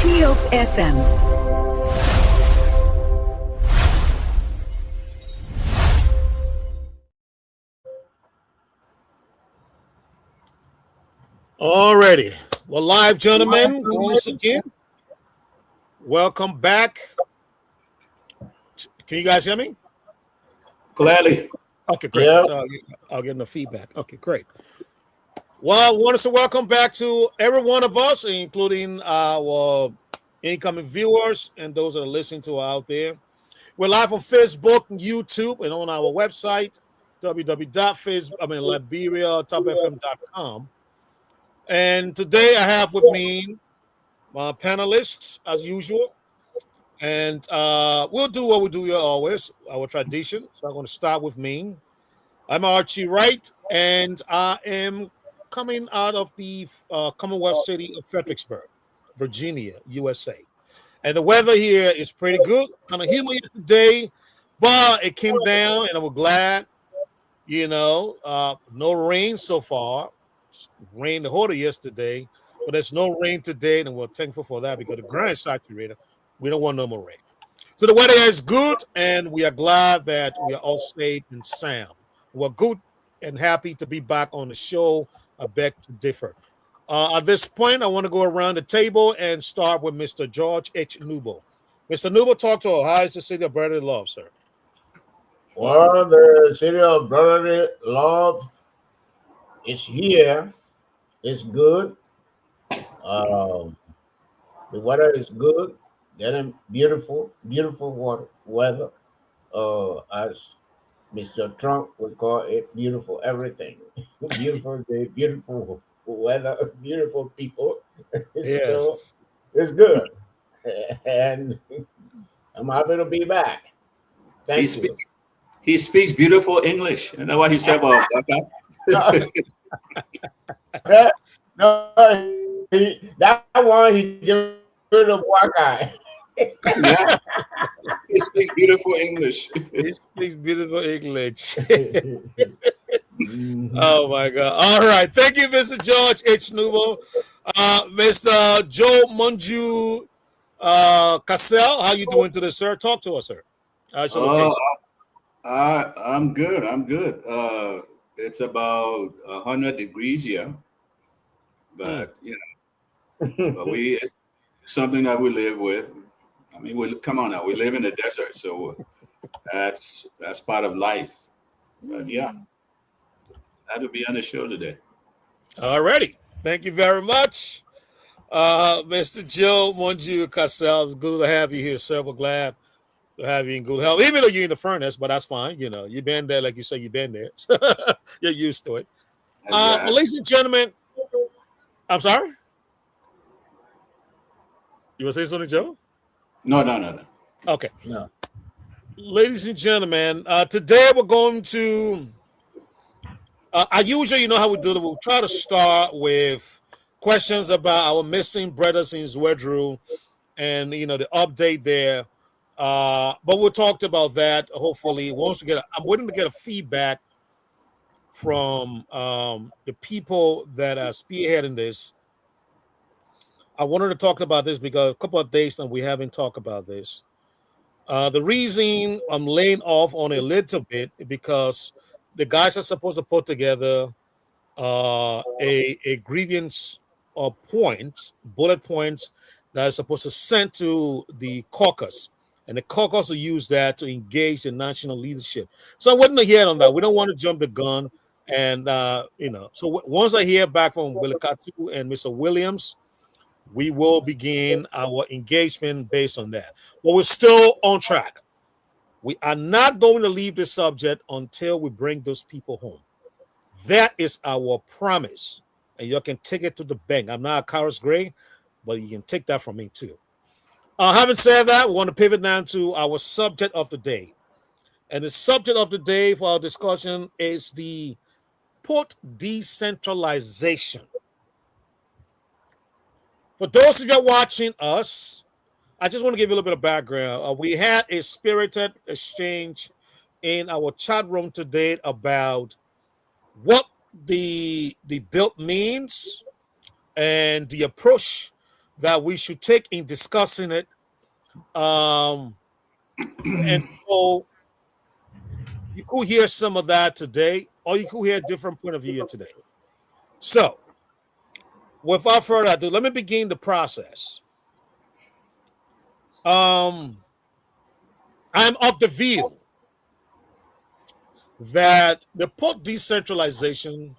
Tiope FM. Alrighty. Well, live, gentlemen, once again, welcome back. Can you guys hear me? Clearly. Okay, great. Yeah. I'll get the feedback. Okay, great. Well, I want us to welcome back to every one of us, including our incoming viewers and those that are listening to out there. We're live on Facebook, YouTube, and on our website, liberiatopfm.com. And today I have with me my panelists, as usual. And we'll do what we do here always, our tradition. So I'm going to start with me. I'm Archie Wright, and I am coming out of the Commonwealth City of Fredericksburg, Virginia, USA. And the weather here is pretty good. Kind of humid today, but it came down, and I'm glad. No rain so far. Rain the whole of yesterday, but there's no rain today, and we're thankful for that because the ground is saturated. We don't want no more rain. So the weather is good, and we are glad that we are all safe and sound. We're good and happy to be back on the show. I beg to differ. At this point, I want to go around the table and start with Mr. George H. Nubo. Mr. Nubo, talk to us. How is the city of brotherly love, sir? Well, the city of brotherly love is here. It's good. The weather is good. Getting beautiful weather. As Mr. Trump would call it, beautiful everything. Beautiful day, beautiful weather, beautiful people. Yes. So it's good. And I'm happy to be back. Thank you. He speaks beautiful English. You know what he said about Becca? No, that one he gave rid of black guy. Yeah. He speaks beautiful English. He speaks beautiful English. Oh my God! All right, thank you, Mr. George H. Nubo. Mr. Joe Monju Cassell, how you doing today, sir? Talk to us, sir. I'm good. It's about 100 degrees here, but but it's something that we live with. I mean, come on now. We live in the desert, so that's part of life. But yeah, that'll be on the show today. All righty. Thank you very much, Mr. Joe Monju Cassell. It's good to have you here, sir. We're glad to have you in good health, even though you're in the furnace, but that's fine. You've been there, like you say, you've been there. You're used to it. Exactly. Ladies and gentlemen, I'm sorry? You want to say something, Joe? No. Okay. No. Ladies and gentlemen, today we're going to, usually, you know how we do it. We'll try to start with questions about our missing brothers in Zwedru and, the update there. But we talked about that. Hopefully, I'm waiting to get a feedback from the people that are spearheading this. I wanted to talk about this because a couple of days now we haven't talked about this. The reason I'm laying off on a little bit is because the guys are supposed to put together a grievance or bullet points that are supposed to send to the caucus. And the caucus will use that to engage the national leadership. So I'm waiting to hear on that. We don't want to jump the gun. And, so once I hear back from Willikatu and Mr. Williams, we will begin our engagement based on that. But we're still on track. We are not going to leave this subject until we bring those people home. That is our promise. And you can take it to the bank. I'm not a Karis Gray, but you can take that from me too. Having said that, we want to pivot now to our subject of the day. And the subject of the day for our discussion is the port decentralization. For those of you watching us, I just want to give you a little bit of background. We had a spirited exchange in our chat room today about what the bill means and the approach that we should take in discussing it. And so you could hear some of that today, or you could hear a different point of view today. So, without further ado, let me begin the process. I'm of the view that the port decentralization,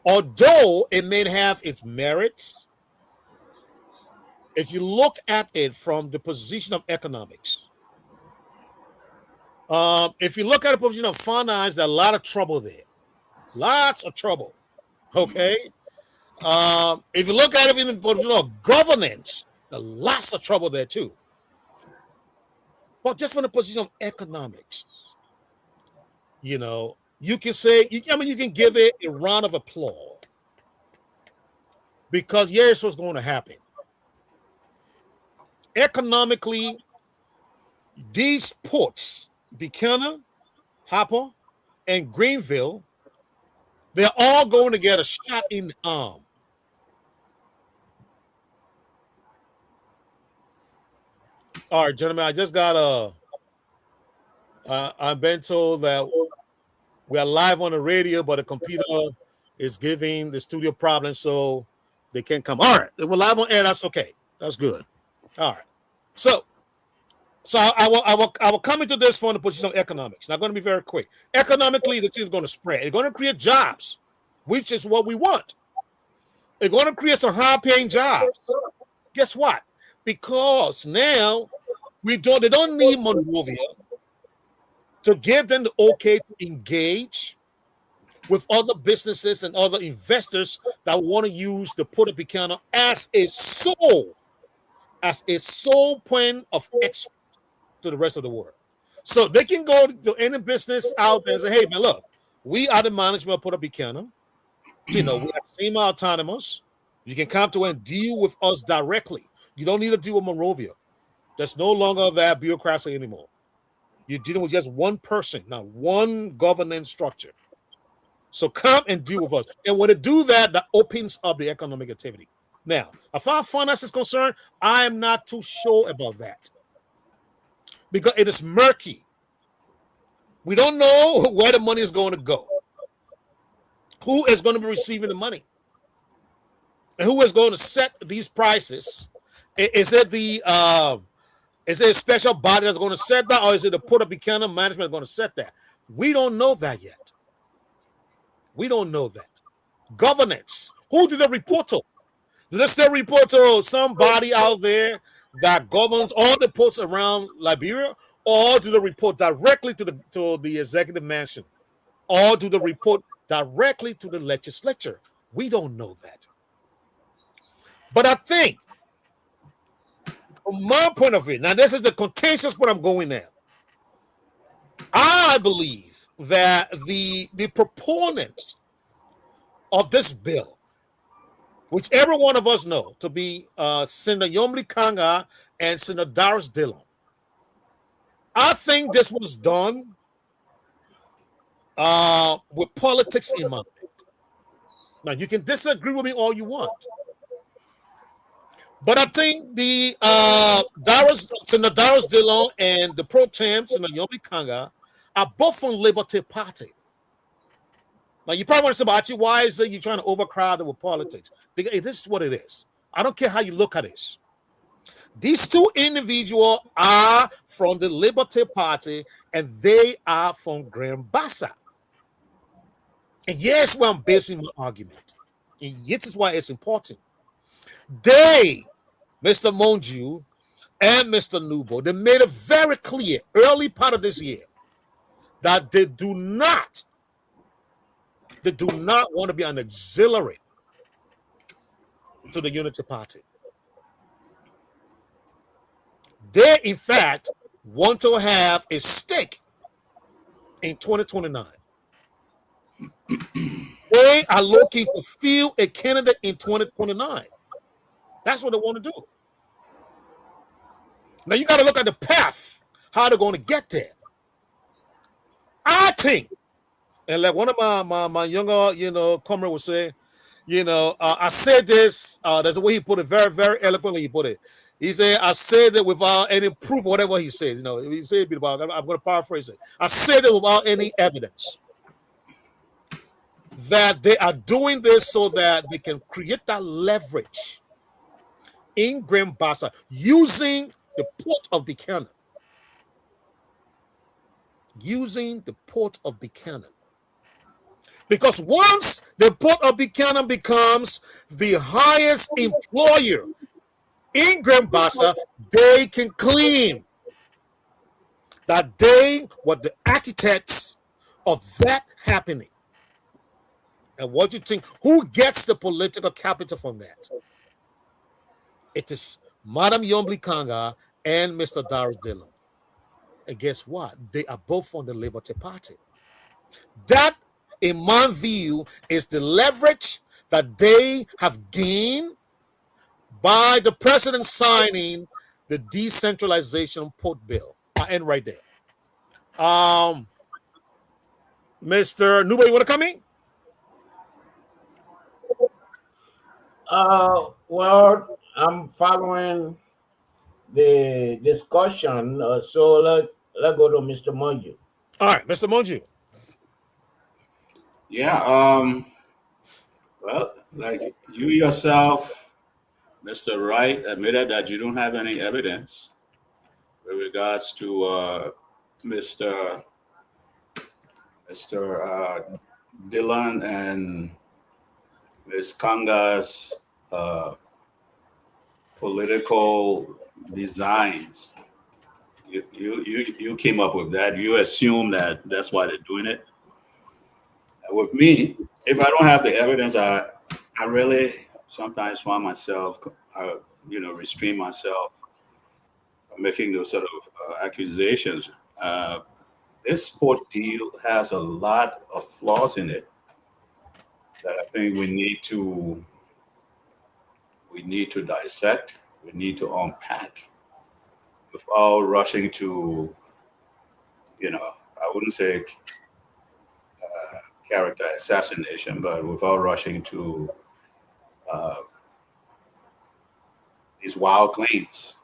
although it may have its merits, if you look at it from the position of economics, if you look at the position of finance, there's a lot of trouble there. Lots of trouble. Okay. If you look at it in the position of governance, there's lots of trouble there too. But just from the position of economics, you can say, you can give it a round of applause because here's what's going to happen. Economically, these ports, Buchanan, Hopper, and Greenville, they're all going to get a shot in the arm. All right, gentlemen, I just got I've been told that we are live on the radio, but the computer is giving the studio problems, so they can't come. All right, we're live on air. That's okay. That's good. All right. So I will come into this from the position of economics. Now, I'm going to be very quick. Economically, this is going to spread. It's going to create jobs, which is what we want. It's going to create some high-paying jobs. Guess what? Because now they don't need Monrovia to give them the okay to engage with other businesses and other investors that want to use the Port of Buchanan as a sole point of export to the rest of the world. So they can go to any business out there and say, hey, man, look, we are the management of Port of Buchanan. We are semi-autonomous. You can come to and deal with us directly. You don't need to deal with Monrovia. There's no longer that bureaucracy anymore. You're dealing with just one person, not one governance structure. So come and deal with us. And when they do that, that opens up the economic activity. Now, as far as finance is concerned, I am not too sure about that because it is murky. We don't know where the money is going to go. Who is going to be receiving the money? And who is going to set these prices? Is it a special body that's going to set that, or is it the Port of Buchanan management going to set that? We don't know that yet. We don't know that. Governance. Who did they report to? Did they still report to somebody out there that governs all the ports around Liberia, or do they report directly to the executive mansion, or do they report directly to the legislature? We don't know that. But I think, from my point of view, now this is the contentious point I'm going at. I believe that the proponents of this bill, which every one of us know to be Senator Yomli Kanga and Senator Darius Dillon, I think this was done with politics in mind. Now, you can disagree with me all you want, but I think the Senator Darius Dillon and the pro tem Senator Yomli Kanga are both from Liberty Party. Now, you probably want to say, Bachi, why is it you're trying to overcrowd it with politics? Because this is what it is. I don't care how you look at this. These two individuals are from the Liberty Party, and they are from Grand Bassa. And here's where I'm basing my argument. And this is why it's important. They, Mr. Monju and Mr. Nubo, they made it very clear early part of this year that they do not want to be an auxiliary to the Unity Party. They, in fact, want to have a stake in 2029. They are looking to field a candidate in 2029. That's what they want to do. Now, you got to look at the path, how they're going to get there. I think, and like one of my younger, comrade would say, I said this. There's a way he put it, very, very eloquently. He put it. He said, "I said that without any proof, whatever he said. He said it about. I'm going to paraphrase it. I said it without any evidence that they are doing this so that they can create that leverage in Grand Bassa using the port of Buchanan, because once the port of Buchanan becomes the highest employer in Grand Bassa, they can claim that they were the architects of that happening. And what do you think? Who gets the political capital from that? It is Madam Yombli Kanga and Mr. Darius Dillon. And guess what? They are both from the Liberty Party. That, in my view, is the leverage that they have gained by the president signing the decentralization port bill. I end right there. Mr. Nuba, you want to come in? Well, I'm following the discussion, so let's go to Mr. Monju. All right, Mr. Monju. Yeah. Well, like you yourself, Mr. Wright, admitted that you don't have any evidence with regards to Mr. Dillon and Ms. Kanga's political designs. You came up with that. You assume that that's why they're doing it. With me, if I don't have the evidence, I really sometimes find myself, restrain myself from making those sort of accusations. This sport deal has a lot of flaws in it that I think we need to dissect. We need to unpack without rushing to, I wouldn't say character assassination, but without rushing to these wild claims.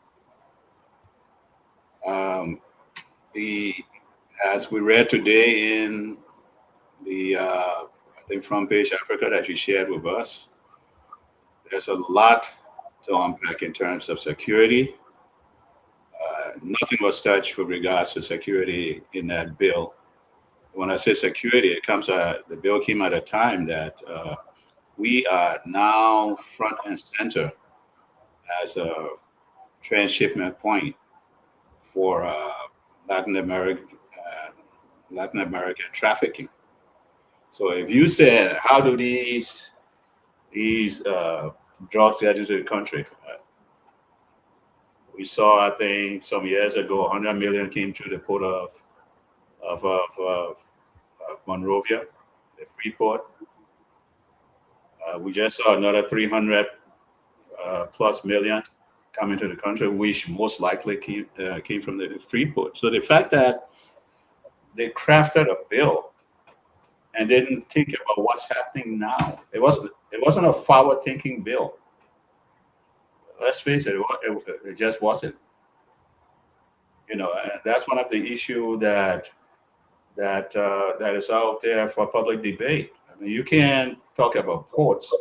As we read today in the I think front page Africa that you shared with us, there's a lot to unpack in terms of security. Nothing was touched with regards to security in that bill. When I say security, the bill came at a time that we are now front and center as a transshipment point for Latin American trafficking. So if you said, how do these drugs get into the country? We saw, I think, some years ago, 100 million came through the port of Monrovia, the free port. We just saw another 300 plus million come into the country, which most likely came from the free port. So the fact that they crafted a bill and didn't think about what's happening now, it wasn't a forward-thinking bill. Let's face it, it just wasn't. And that's one of the issues that is out there for public debate. I mean, you can't talk about ports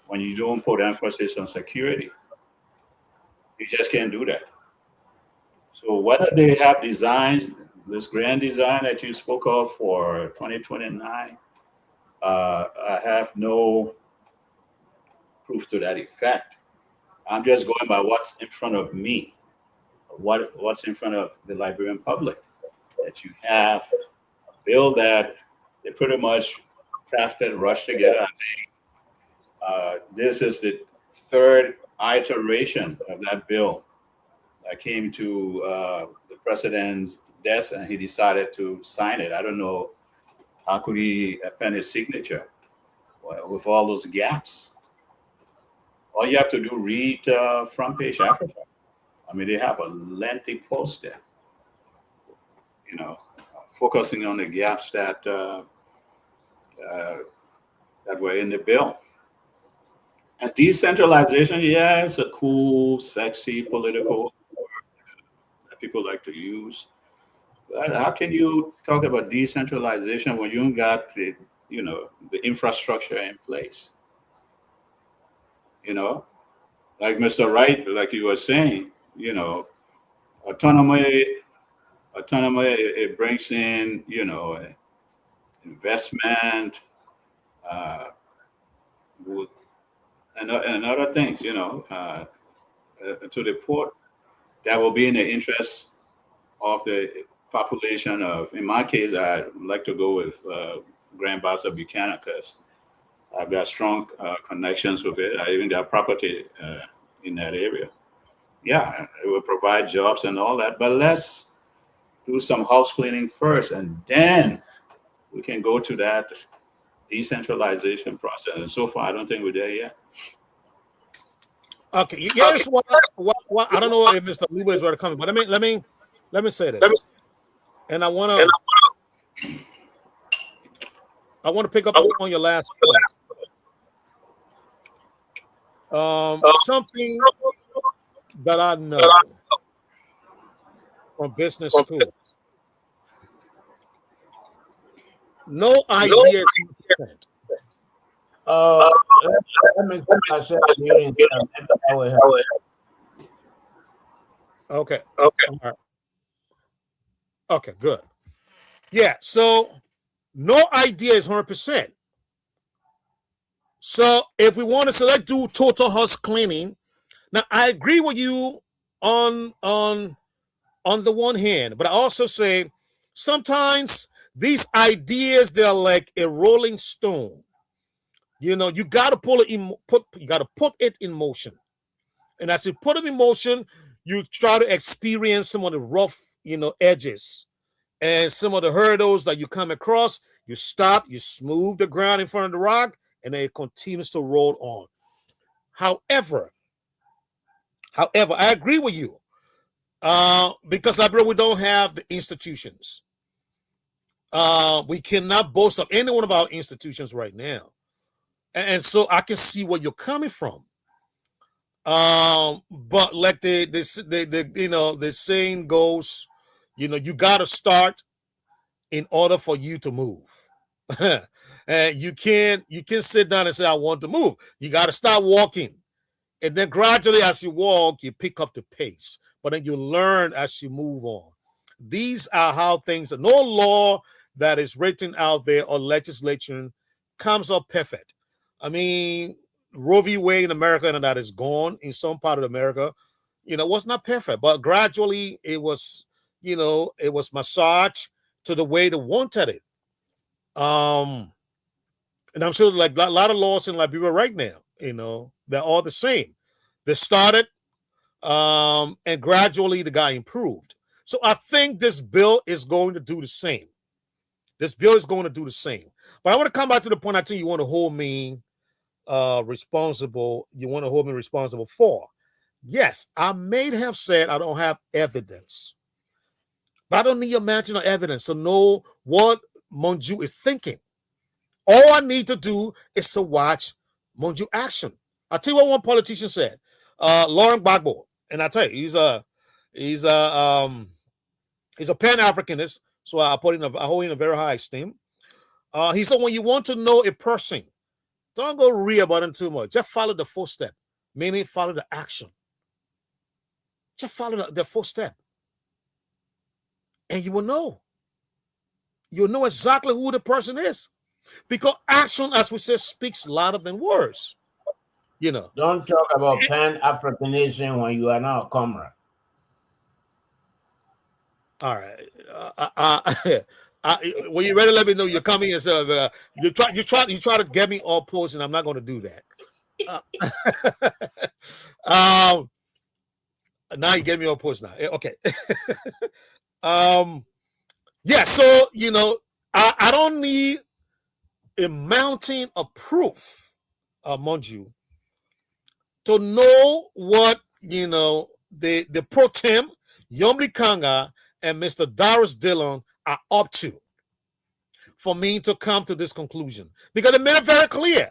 when you don't put emphasis on security. You just can't do that. So whether they have designs, this grand design that you spoke of for 2029, I have no proof to that effect. I'm just going by what's in front of me, what's in front of the Liberian public. That you have a bill that they pretty much crafted, rushed together. I think this is the third iteration of that bill that came to the president's desk, and he decided to sign it. I don't know how could he append his signature with all those gaps. All you have to do, read Front Page Africa. I mean, they have a lengthy post there, focusing on the gaps that were in the bill. And decentralization, yeah, it's a cool, sexy political word that people like to use. But how can you talk about decentralization when you got the infrastructure in place? You know, like Mr. Wright, like you were saying, autonomy, it brings in, investment, uh, and other things, to the port that will be in the interest of the population of, in my case, I'd like to go with Grand Bassa Buchanan because I've got strong connections with it. I even got property in that area. Yeah, it will provide jobs and all that, but let's do some house cleaning first, and then we can go to that decentralization process. And so far, I don't think we're there yet. Okay, here's what I don't know if Mr. Luba is where coming, but let me say this, and I want to pick up on your last point. Something that I know from business school. No idea. Let me share muting. Okay. All right. Okay, good. Yeah, so no idea is 100%. So if we want to select do total house cleaning, now I agree with you on the one hand, but I also say sometimes these ideas, they're like a rolling stone. You got to put it in motion. And as you put it in motion, you try to experience some of the rough, edges and some of the hurdles that you come across. You stop, you smooth the ground in front of the rock, and then it continues to roll on. However, I agree with you because we don't have the institutions. We cannot boast of any one of our institutions right now. And so I can see where you're coming from. But like the saying goes, you gotta start in order for you to move. And you can sit down and say, I want to move. You gotta start walking. And then gradually as you walk, you pick up the pace. But then you learn as you move on. These are how things are. No law that is written out there or legislation comes up perfect. I mean, Roe v. Wade in America and that is gone in some part of America, was not perfect, but gradually it was, it was massaged to the way they wanted it. And I'm sure like a lot of laws in Liberia right now, they're all the same. They started and gradually the guy improved. So I think this bill is going to do the same. This bill is going to do the same. But I want to come back to the point I think you want to hold me responsible. You want to hold me responsible for. Yes, I may have said I don't have evidence. But I don't need your mountain of evidence to know what Monju is thinking. All I need to do is to watch Monju action. I'll tell you what one politician said. Lauren Gbagbo. And I tell you, he's a Pan-Africanist, so I hold him in a very high esteem. He said, when you want to know a person, don't go read about him too much. Just follow the footstep, meaning follow the action. Just follow the footstep, and you will know. You'll know exactly who the person is, because action, as we said, speaks louder than words. Don't talk about Pan-Africanism when you are not a comrade. All right. When you're ready, let me know. You're coming and say you try to get me all posed, and I'm not going to do that. Now you get me all posed now. Okay. Yeah. So I don't need a mountain of proof, among you, to know what the pro tem Yomli Kanga and Mr. Darius Dillon are up to for me to come to this conclusion, because they made it very clear.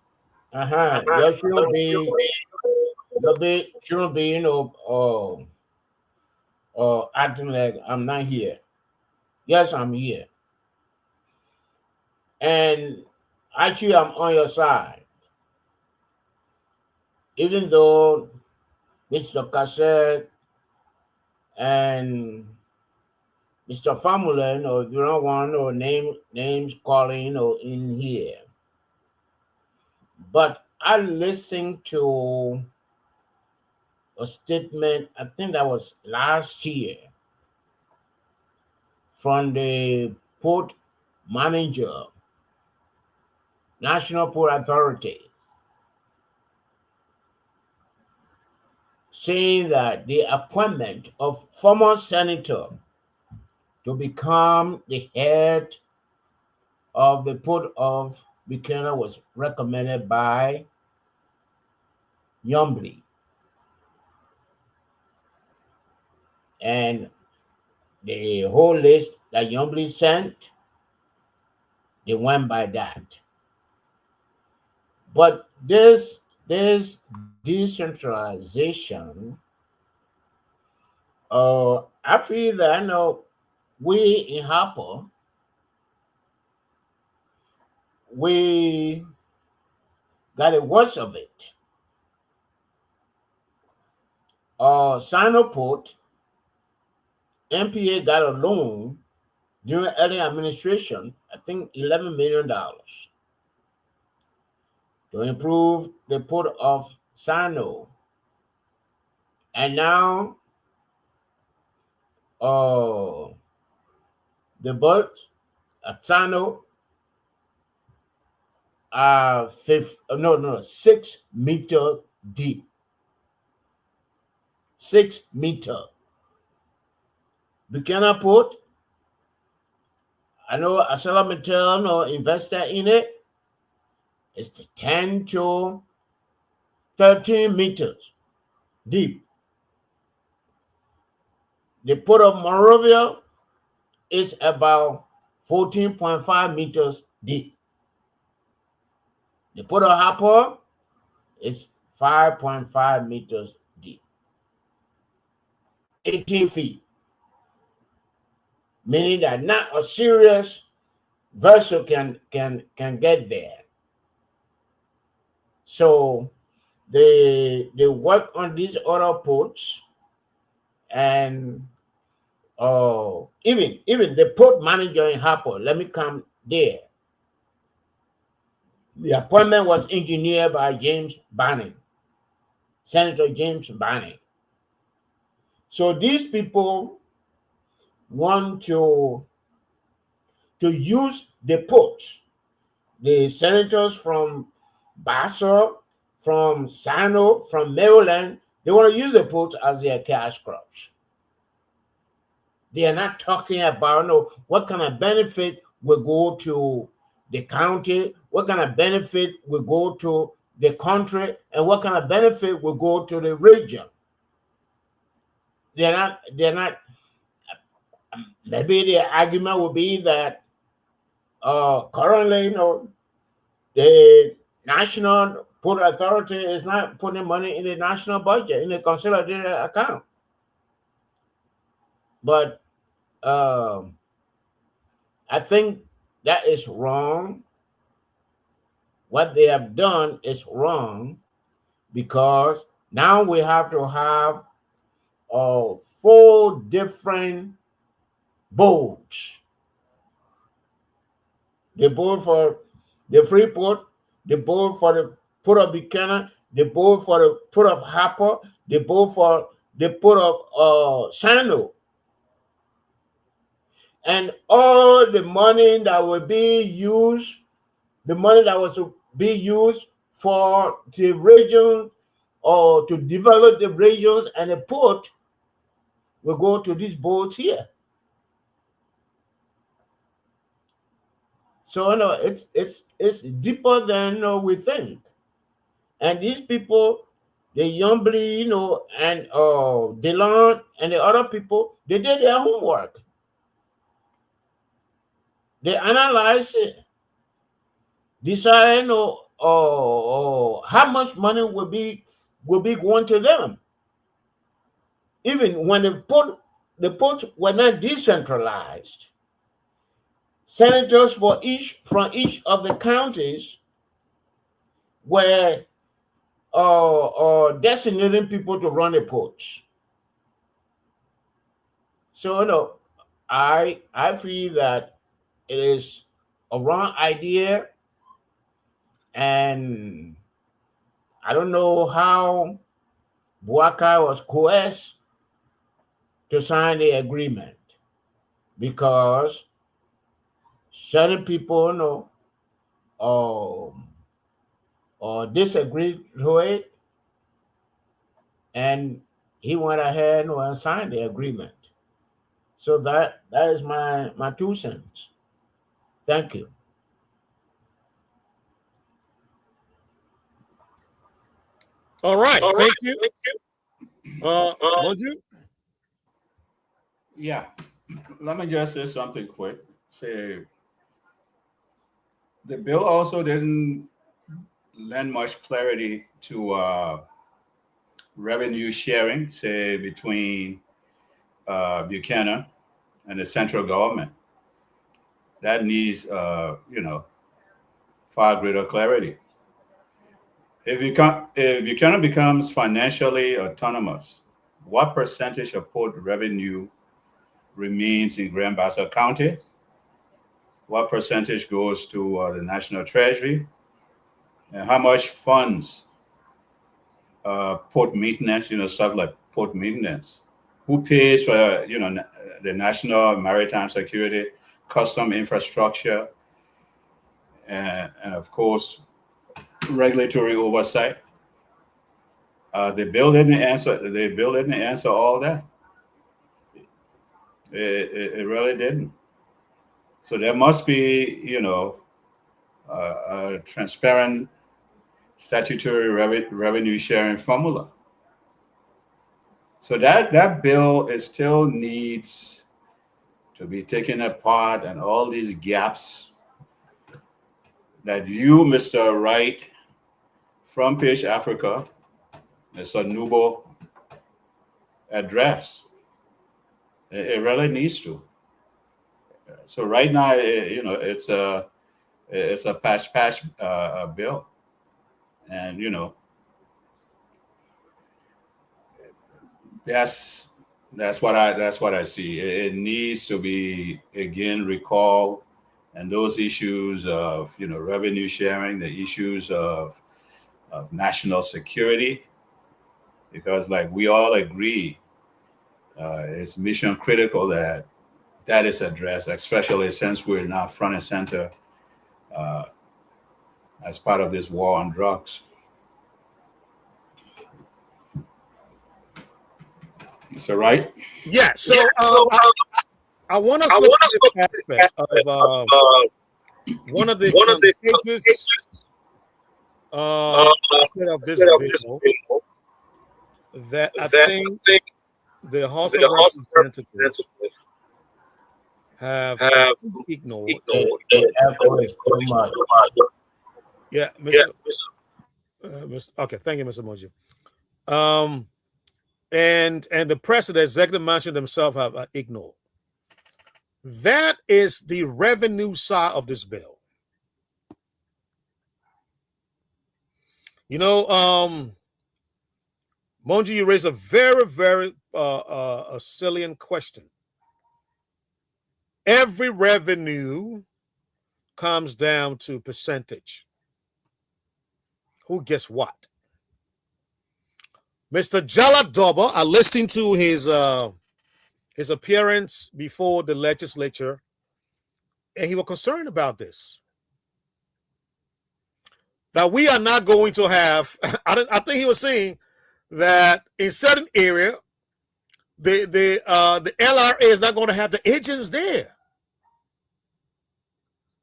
There shouldn't be, acting like I'm not here. Yes, I'm here. And actually, I'm on your side. Even though Mr. Cassette and Mr. Famula, if you don't want names calling, in here. But I listened to a statement, I think that was last year, from the port manager, National Port Authority, saying that the appointment of former senator to become the head of the port of Buchanan was recommended by Yombly. And the whole list that Yombly sent, they went by that. But this decentralization, I feel that we in Harper, we got a worst of it. Sinoport, MPA got a loan during early administration, I think $11 million, to improve the port of Sino. And now the boat at Sino are 6 meter deep. 6 meter. Buchanan Port, I know ArcelorMittal investor in it. It's 10 to 13 meters deep. The port of Monrovia is about 14.5 meters deep. The port of Harper is 5.5 meters deep. 18 feet. Meaning that not a serious vessel can get there. So they work on these other ports, and even the port manager in Harper, let me come there. The appointment was engineered by James Banning, Senator James Banning. So these people want to use the ports. The senators from Bassett, from Sino, from Maryland, they want to use the ports as their cash crops. They are not talking about what kind of benefit will go to the county, what kind of benefit will go to the country, and what kind of benefit will go to the region. They're not. Maybe the argument will be that currently, the National Port Authority is not putting money in the national budget, in the consolidated account. But I think that is wrong. What they have done is wrong, because now we have to have 4 different boards. The board for the Freeport, the board for the Port of Buchanan, the board for the Port of Harper, the board for the Port of Sino. And all the money that will be used, the money that was to be used for the region or to develop the regions and the port, will go to these boards here. So it's deeper than we think. And these people, the Yombly, and Delon and the other people, they did their homework. They analyzed it, decided how much money will be going to them? Even when the ports were not decentralized, senators from each of the counties were designating people to run the ports. So I feel that it is a wrong idea, and I don't know how Buaka was coerced to sign the agreement, because certain people disagreed to it, and he went ahead and signed the agreement. So that is my 2 cents. Thank you. All right. Thank you. Monju? Yeah. Let me just say something quick. Say the bill also didn't lend much clarity to revenue sharing, say between Buchanan and the central government. That needs, far greater clarity. If Buchanan becomes financially autonomous, what percentage of port revenue remains in Grand Bassa County? What percentage goes to the National Treasury? And how much funds port maintenance, stuff like port maintenance? Who pays for, the national maritime security, custom infrastructure, and of course, regulatory oversight? The bill didn't answer all that. It really didn't. So there must be, a transparent statutory revenue sharing formula. So that bill still needs to be taken apart, and all these gaps that you, Mr. Wright, from Page Africa, Mr. Nubo, address. It really needs to. So right now, it's a patch bill, and that's what I see. It needs to be again recalled, and those issues of revenue sharing, the issues of national security, because like we all agree, it's mission critical that is addressed, especially since we're now front and center as part of this war on drugs. So right? Yeah. So I want us to look at the aspect of one of the contagious of this bill that I think the House of Representatives have ignored. Yeah, Mr. Okay, thank you, Mr. Moji. And the president, the executive mansion themselves have ignored. That is the revenue side of this bill. Monji, you raised a very, very a salient question. Every revenue comes down to percentage. Who gets what? Mr. Jala Doba, I listened to his appearance before the legislature, and he was concerned about this. That we are not going to have, I think he was saying that in certain area, the LRA is not going to have the agents there.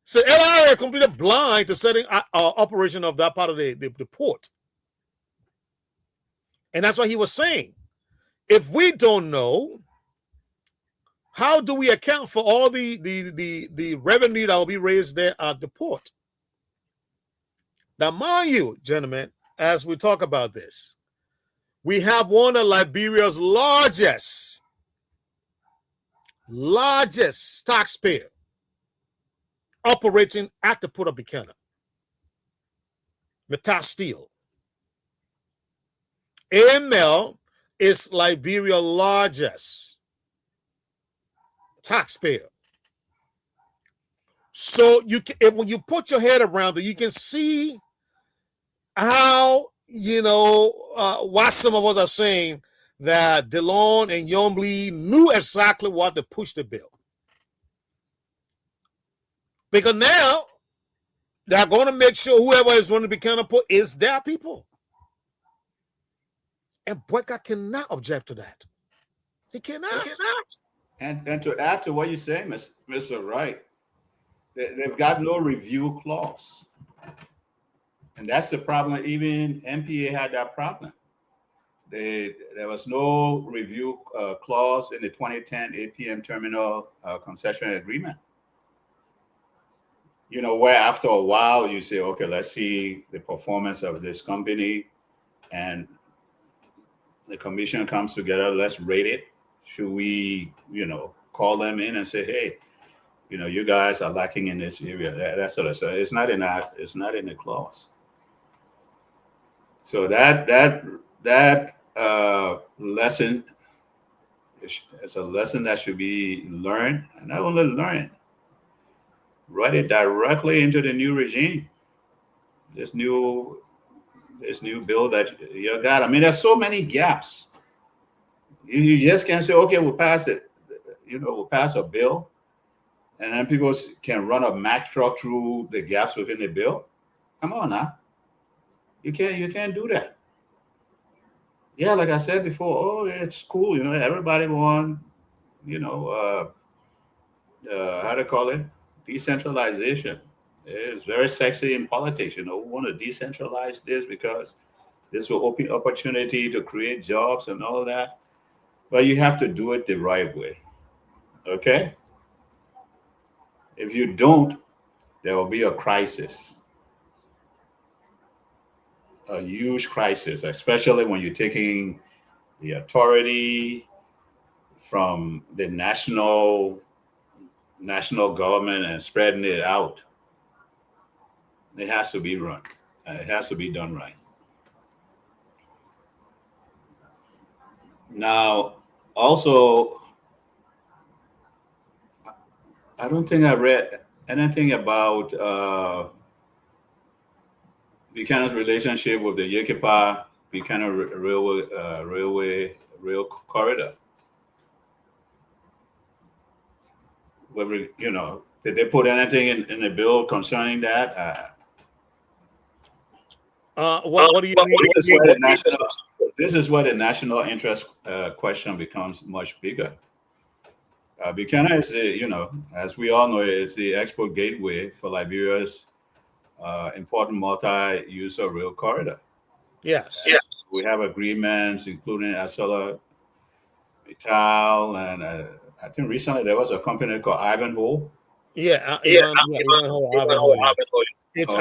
So LRA is completely blind to setting operation of that part of the port. And that's what he was saying. If we don't know, how do we account for all the revenue that will be raised there at the port? Now, mind you, gentlemen, as we talk about this, we have one of Liberia's largest taxpayer operating at the Port of Buchanan, Metal Steel. AML is Liberia's largest taxpayer. So when you put your head around it, you can see how, why some of us are saying that DeLone and Yombly knew exactly what to push the bill. Because now they're going to make sure whoever is going to be counterpart is their people. And Boycott cannot object to that. He cannot. And to add to what you're saying, Mr. Wright, they've got no review clause. And that's the problem. Even MPA had that problem. There was no review clause in the 2010 APM terminal concession agreement. Where after a while you say, okay, let's see the performance of this company, and the commission comes together, let's rate it. Should we, call them in and say, hey, you guys are lacking in this area, that sort of stuff. It's not in that. It's not in the clause. So that lesson is a lesson that should be learned, and not only learned, write it directly into the new regime. This new bill that you got. I mean, there's so many gaps. You just can't say, okay, we'll pass it. We'll pass a bill, and then people can run a Mack truck through the gaps within the bill. Come on now. You can't do that. Yeah, like I said before, it's cool. Everybody want, how to call it? Decentralization. It's very sexy in politics. We want to decentralize this because this will open opportunity to create jobs and all that. But you have to do it the right way. Okay? If you don't, there will be a crisis. A huge crisis, especially when you're taking the authority from the national government and spreading it out. It has to be run. It has to be done right. Now, also, I don't think I read anything about Buchanan's relationship with the Yekipa Buchanan rail corridor. Whether, did they put anything in the bill concerning that? What do you mean? This is where the national interest question becomes much bigger. Buchanan is, as we all know, it's the export gateway for Liberia's important multi-user rail corridor. Yes. We have agreements, including ArcelorMittal, and I think recently there was a company called Ivanhoe. Yeah, Ivanhoe. It's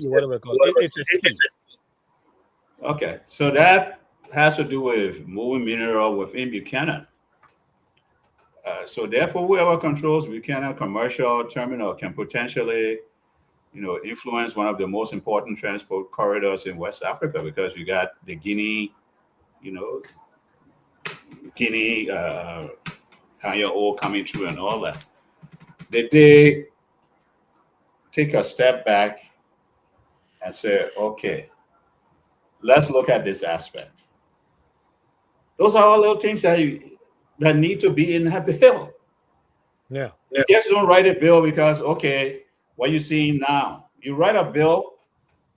whatever it's called. It's Okay, so that has to do with moving mineral within Buchanan. So therefore, whoever controls Buchanan commercial terminal can potentially, influence one of the most important transport corridors in West Africa, because you got the Guinea iron ore coming through and all that. Did they take a step back and say, okay, let's look at this aspect? Those are all little things that need to be in that bill. Yeah. You just don't write a bill because, okay, what you're seeing now. You write a bill,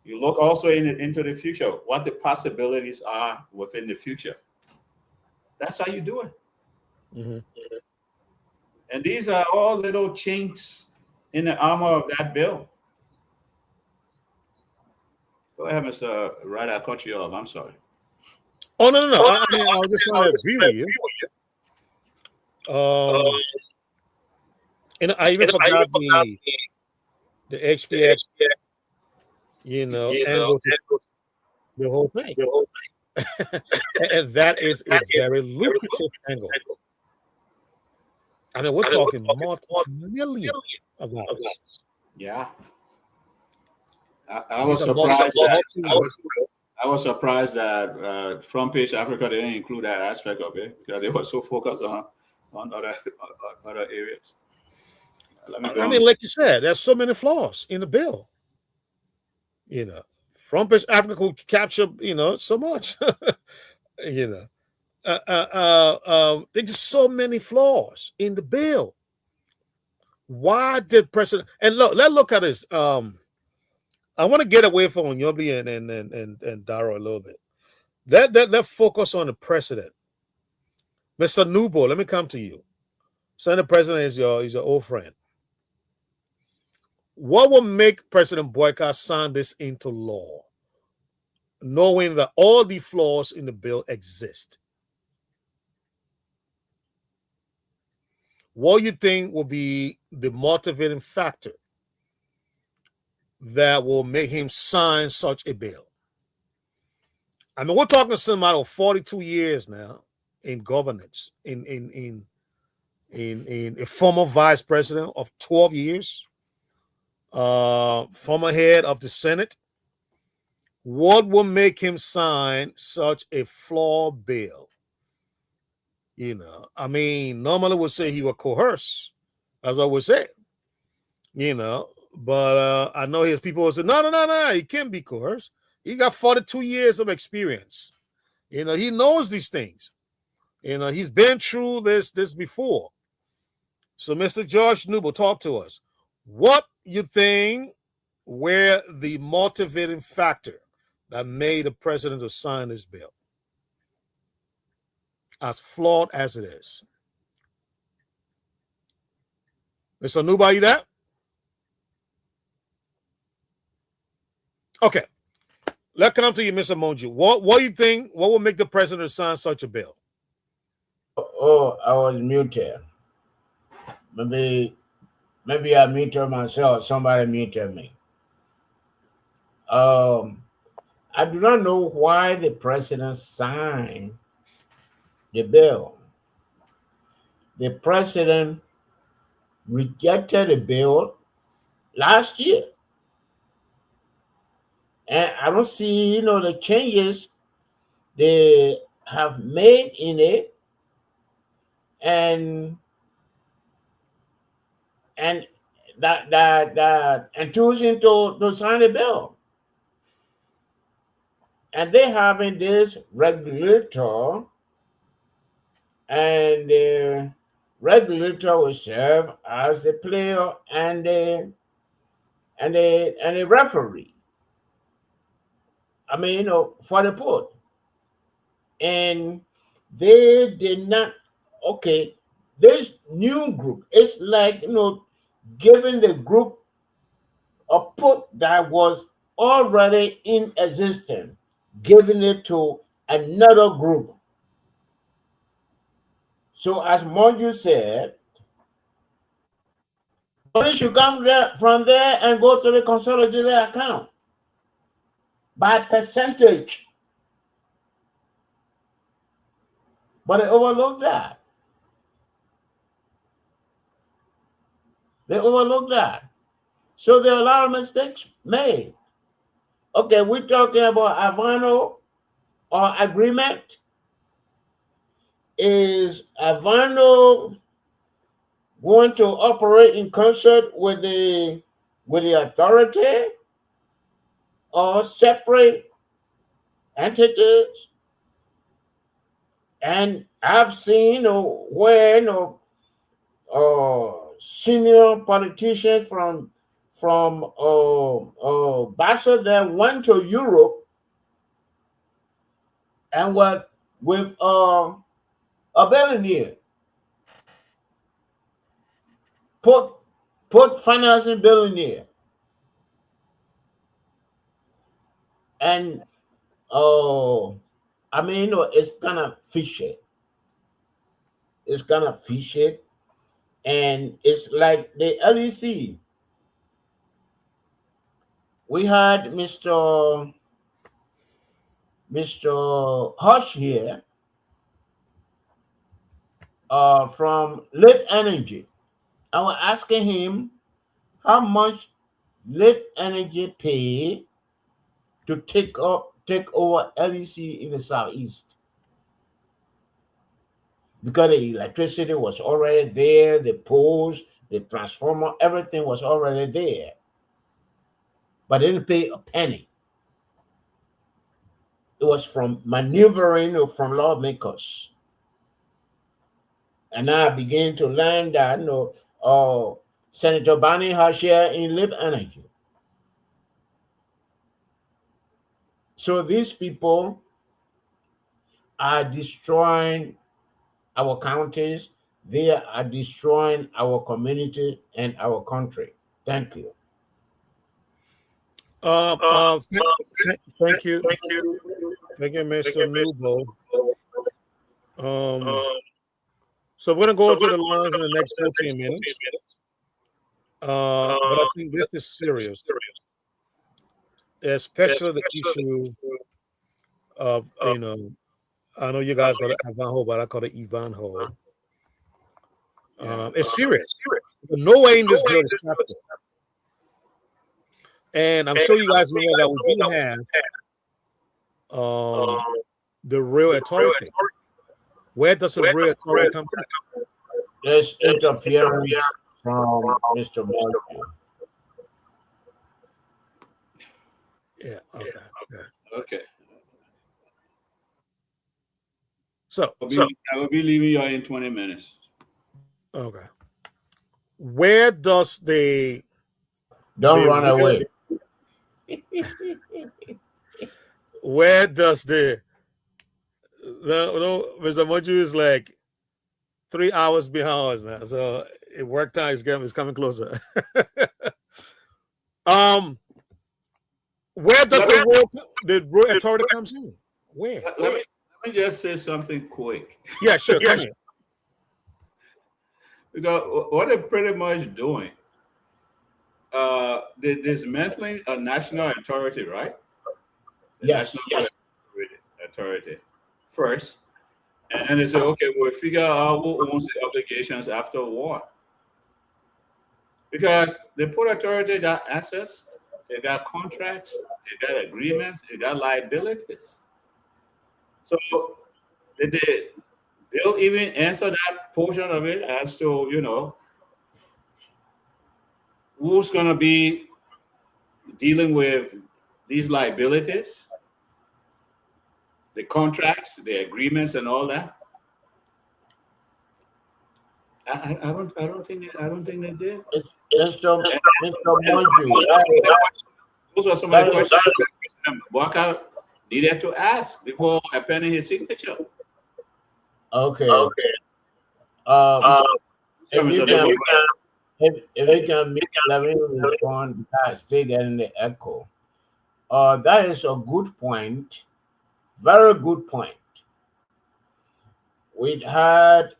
you look also into the future, what the possibilities are within the future. That's how you do it. Mm-hmm. And these are all little chinks in the armor of that bill. Go ahead, Mr. Wright, I cut you off. I'm sorry. Oh, no. I just want to agree with you. And I even forgot the XPX, and go to the whole thing. And that is a very lucrative angle. I mean, we're talking multi-million of dollars. Yeah. I was surprised that I was surprised that Front Page Africa didn't include that aspect of it because they were so focused on other areas. I mean, like you said, there's so many flaws in the bill. Front Page Africa could capture, so much. There's just so many flaws in the bill. Why did President and let's look at this. I want to get away from Nyobi and Daro a little bit. Let's focus on the president. Mr. Nubo, let me come to you. Senate President is your old friend. What will make President Boyka sign this into law, knowing that all the flaws in the bill exist? What do you think will be the motivating factor that will make him sign such a bill? I mean, we're talking some matter of 42 years now in governance, in a former vice president of 12 years, former head of the Senate. What will make him sign such a flawed bill? I mean, normally we'll say he will coerce. That's what we say. But I know his people will say, no, he can't be coerced. He got 42 years of experience. He knows these things. He's been through this before. So, Mr. George Nubo, talk to us. What you think were the motivating factor that made the president to sign this bill, as flawed as it is? Mr. Nubo, are you there? Okay. Let's come to you, Mr. Monju. What do you think? What will make the president sign such a bill? Oh, I was muted. Maybe I muted myself. Somebody muted me. I do not know why the president signed the bill. The president rejected the bill last year. And I don't see, the changes they have made in it, and that choosing to sign the bill. And they having this regulator, and the regulator will serve as the player and the referee. I mean, for the put. And they did not, okay, this new group, it's like, giving the group a put that was already in existence, giving it to another group. So as Monju said, money should come from there and go to the consolidated account by percentage. But they overlooked that. So there are a lot of mistakes made. Okay, we're talking about Havana or agreement. Is Havana going to operate in concert with the authority or separate entities? And I've seen where senior politicians from Basel that went to Europe and what with a billionaire put financing billionaire, and I mean, it's kind of fishy. And it's like the LEC. We had Mr. Hush here from Lit Energy. I was asking him how much Lit Energy pay to take over LEC in the southeast, because the electricity was already there, the poles, the transformer, everything was already there, but they didn't pay a penny. It was from maneuvering from lawmakers. And now I begin to learn that Senator Barney has share in Lib Energy. So these people are destroying our counties, they are destroying our community and our country. Thank you. Thank you. Thank you, Mr. Nubo. So we're gonna go to the lines in the next 14 minutes. But I think this is serious, especially the issue of I know you guys call it Ivanhoe, but I call it Ivanhoe. It's serious. No way in this bill is capital. And I'm sure you guys know that we do have the real authority. Where does the real authority come from? There's interference from Mr. Murphy. Yeah. Okay. Okay. So I will be leaving you in 20 minutes. Okay. Where does Don't run away. Where does no, Mr. Moju is like 3 hours behind us now, so work time is coming closer. Where does the real authority comes in? Where? Let me just say something quick. Yeah, sure. Come here. Because what they're pretty much doing, they're dismantling a national authority, right? Yes. National authority first. And they say, okay, we'll figure out who owns the obligations after war. Because the port authority got assets, they got contracts, they got agreements, they got liabilities. So they'll even answer that portion of it as to, who's going to be dealing with these liabilities, the contracts, the agreements, and all that. I don't think they did. Mr. Monju, Those were some of the questions that President Walker needed to ask before appending his signature. Okay. If you can let me respond, because still getting the echo. That is a good point. Very good point. We had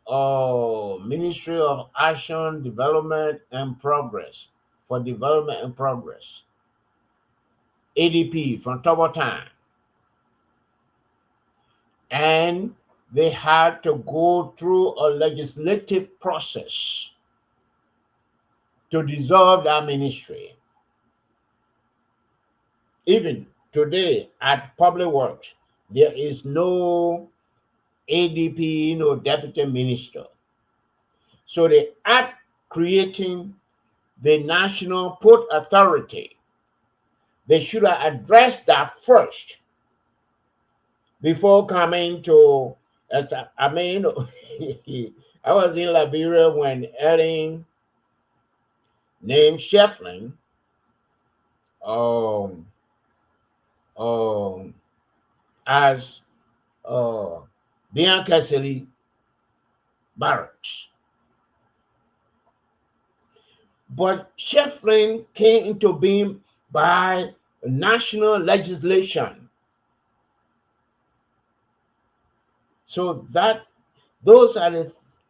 Ministry of Action, Development and Progress for Development and Progress, ADP from Tobo Time, and they had to go through a legislative process to dissolve that ministry. Even today at Public Works, there is no ADP, no deputy minister. So they are creating the National Port Authority. They should have addressed that first before coming to. I mean, I was in Liberia when Ellen named Shefflin as Biancasili Barracks. But Shefflin came into being by national legislation. So those are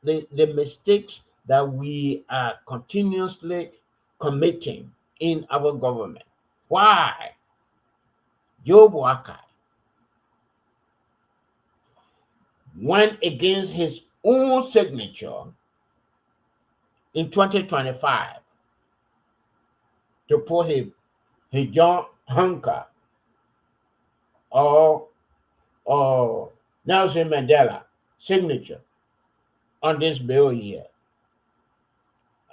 the mistakes that we are continuously committing in our government. why Job Wakai went against his own signature in 2025 to put his John Hunker or Nelson Mandela signature on this bill here.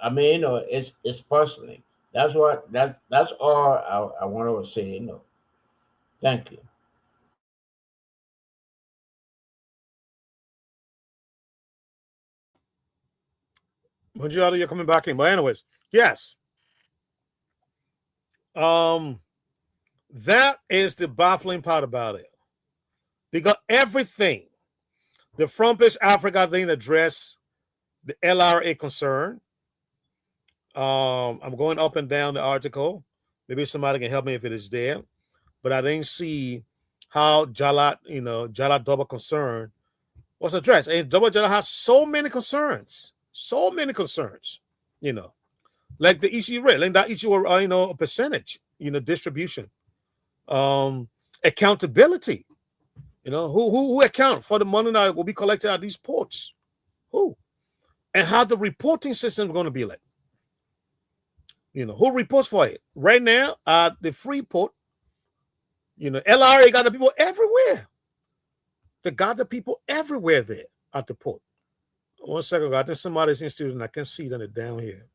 I mean, it's personally. That's all I want to say. Thank you. Mongiato, you're coming back in. But anyways, yes. That is the baffling part about it. Because everything, the Front-Page Africa thing addressed the LRA concern. I'm going up and down the article. Maybe somebody can help me if it is there. But I didn't see how Jala double concern was addressed. And double Jala has so many concerns. Like the issue, like that issue, a percentage, distribution, accountability, who account for the money that will be collected at these ports, who, and how the reporting system is going to be like, who reports for it right now at the free port. LRA got the people everywhere. They got the people everywhere there at the port. 1 second, I think somebody's in studio and I can see them down here.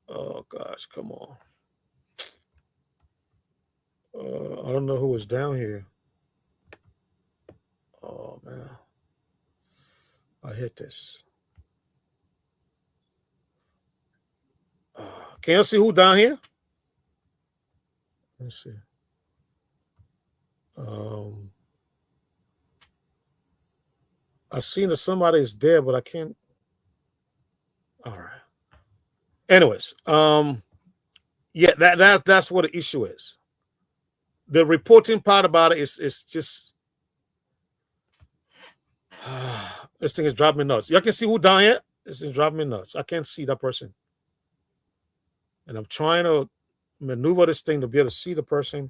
Oh gosh, come on. I don't know who was down here. Oh man. I hit this. Can you see who down here? Let's see. I seen that somebody is there, but I can't. All right. Anyways, yeah, that's what the issue is. The reporting part about it is just this thing is driving me nuts. Y'all can see who down here? This is driving me nuts. I can't see that person. And I'm trying to maneuver this thing to be able to see the person.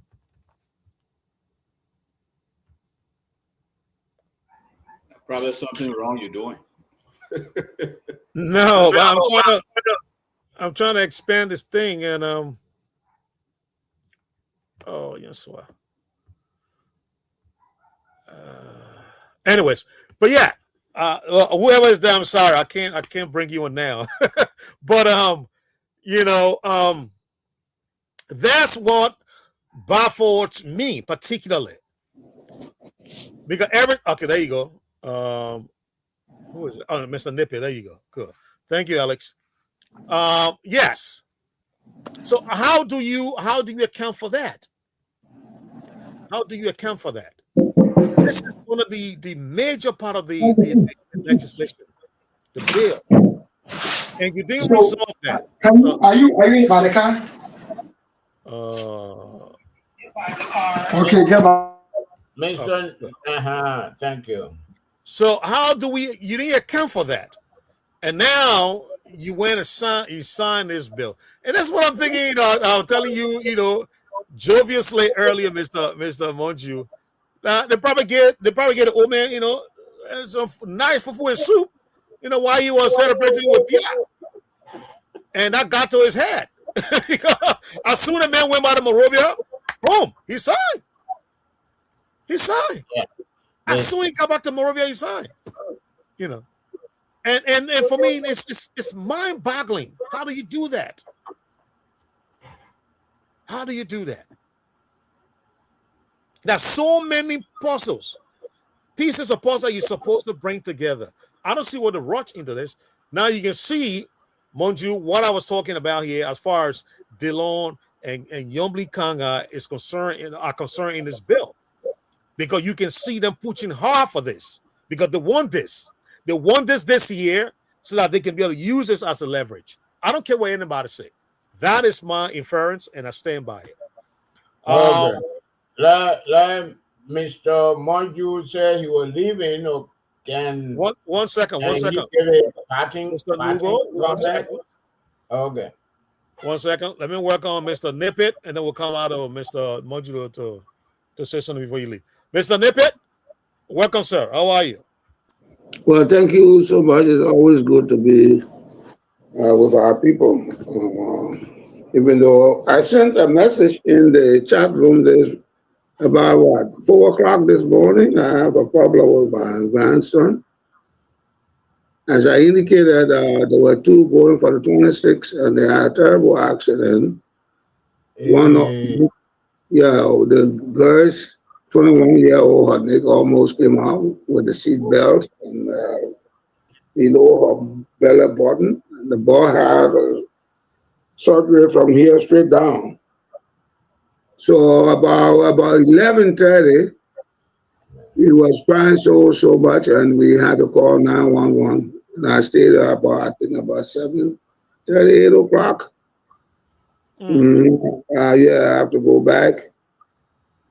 Probably something wrong you're doing. No, but I'm trying to expand this thing and oh yes, what? Anyways, but yeah, whoever is there, I'm sorry, I can't bring you in now. But that's what baffles me particularly. Because okay, there you go. Who is it? Oh, Mr. Nippy, there you go. Good. Thank you, Alex. Yes. So how do you account for that? How do you account for that? This is one of the major part of the legislation, the bill, and you didn't resolve that. Are you by the car? Okay, get my. Mr. Thank you. So how do you didn't account for that, and now you went and you signed this bill, and that's what I'm thinking. I'm telling you, joviously earlier, Mr. Monju. They probably get the old man, some nice fufu and soup, while he was celebrating with Pierre. And that got to his head. As soon as the man went by the Morovia, boom, he signed. Yeah. As soon as he got back to Morovia, he signed. And for me, it's mind-boggling. How do you do that? How do you do that? There's so many pieces of puzzle you're supposed to bring together. I don't see what to rush into this. Now you can see, Monju, what I was talking about here as far as Delon and Yombli Kanga are concerned in this bill. Because you can see them pushing hard for this. Because they want this. They want this year so that they can be able to use this as a leverage. I don't care what anybody say. That is my inference, and I stand by it. Okay. Let Mr. Monju say he was leaving. Or can one second. Mr. Lugo, one second. Okay. 1 second. Let me welcome Mr. Nippet, and then we'll come out of Mr. Modular to say something before you leave. Mr. Nippet, welcome, sir. How are you? Well, thank you so much. It's always good to be with our people. Even though I sent a message in the chat room this about what 4 o'clock this morning, I have a problem with my grandson. As I indicated, there were two going for the 26th, and they had a terrible accident. One of the girls, 21-year-old, her neck almost came out with the seat belt and her belly button. And the boy had surgery from here straight down. So about 11:30, he was crying so much, and we had to call 911. And I stayed there about 7:30, 8 o'clock. Yeah, I have to go back.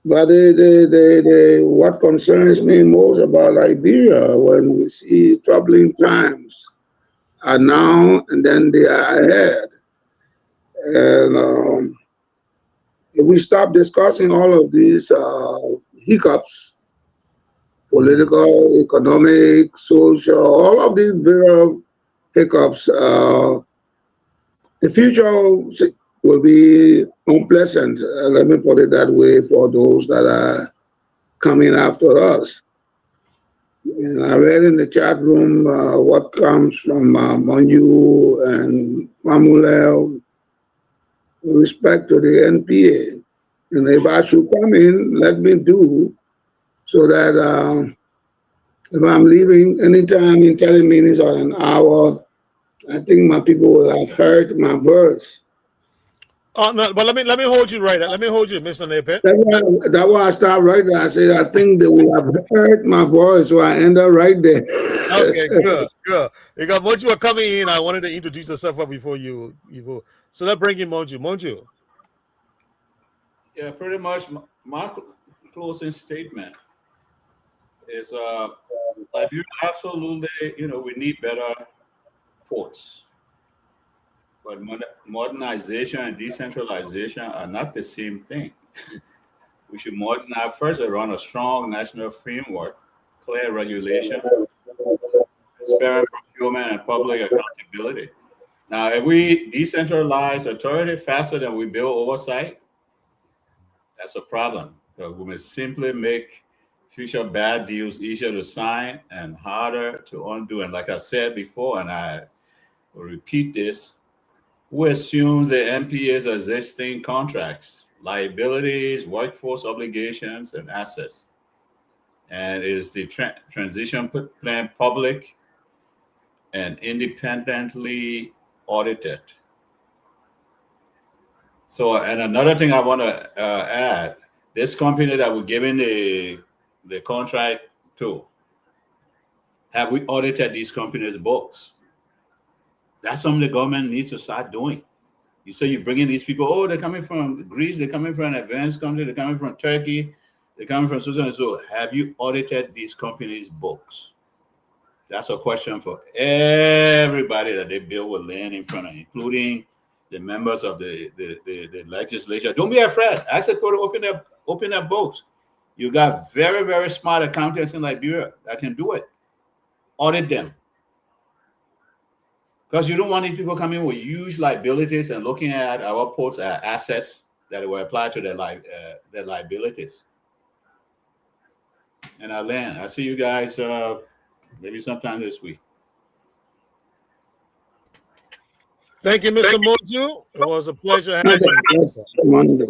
But what concerns me most about Liberia, when we see troubling times are now and then they are ahead. And if we stop discussing all of these hiccups, political, economic, social, all of these various hiccups, the future will be unpleasant. Let me put it that way for those that are coming after us. And I read in the chat room what comes from Monju and Famulel with respect to the NPA. And if I should come in, let me do so that if I'm leaving anytime in 10 minutes or an hour, I think my people will have heard my words. Oh no, but let me hold you right there. Let me hold you, Mr. Nippet. That's why I stopped right there. I said I think they will have heard my voice, so I end up right there. Okay, good. Because once you were coming in, I wanted to introduce yourself up before you. So let's bring in Monju. Monju. Yeah, pretty much my closing statement is Liberia absolutely, we need better ports. But modernization and decentralization are not the same thing. We should modernize first around a strong national framework, clear regulation, transparent procurement, and public accountability. Now, if we decentralize authority faster than we build oversight, that's a problem. We may simply make future bad deals easier to sign and harder to undo. And like I said before, and I will repeat this, who assumes the NPA's existing contracts, liabilities, workforce obligations, and assets? And is the transition plan public and independently audited? So, and another thing I want to add, this company that we're giving the contract to, have we audited these companies' books? That's something the government needs to start doing. You say you're bringing these people, oh, they're coming from Greece, they're coming from an advanced country, they're coming from Turkey, they're coming from Switzerland. So have you audited these companies' books? That's a question for everybody that they build with land in front of, including the members of the legislature. Don't be afraid. Ask them to open their books. You got very, very smart accountants in Liberia that can do it. Audit them. Because you don't want these people coming with huge liabilities and looking at our ports as assets that will apply to their liabilities. And I land. I see you guys maybe sometime this week. Thank you, Mr. Monju. It was a pleasure having you.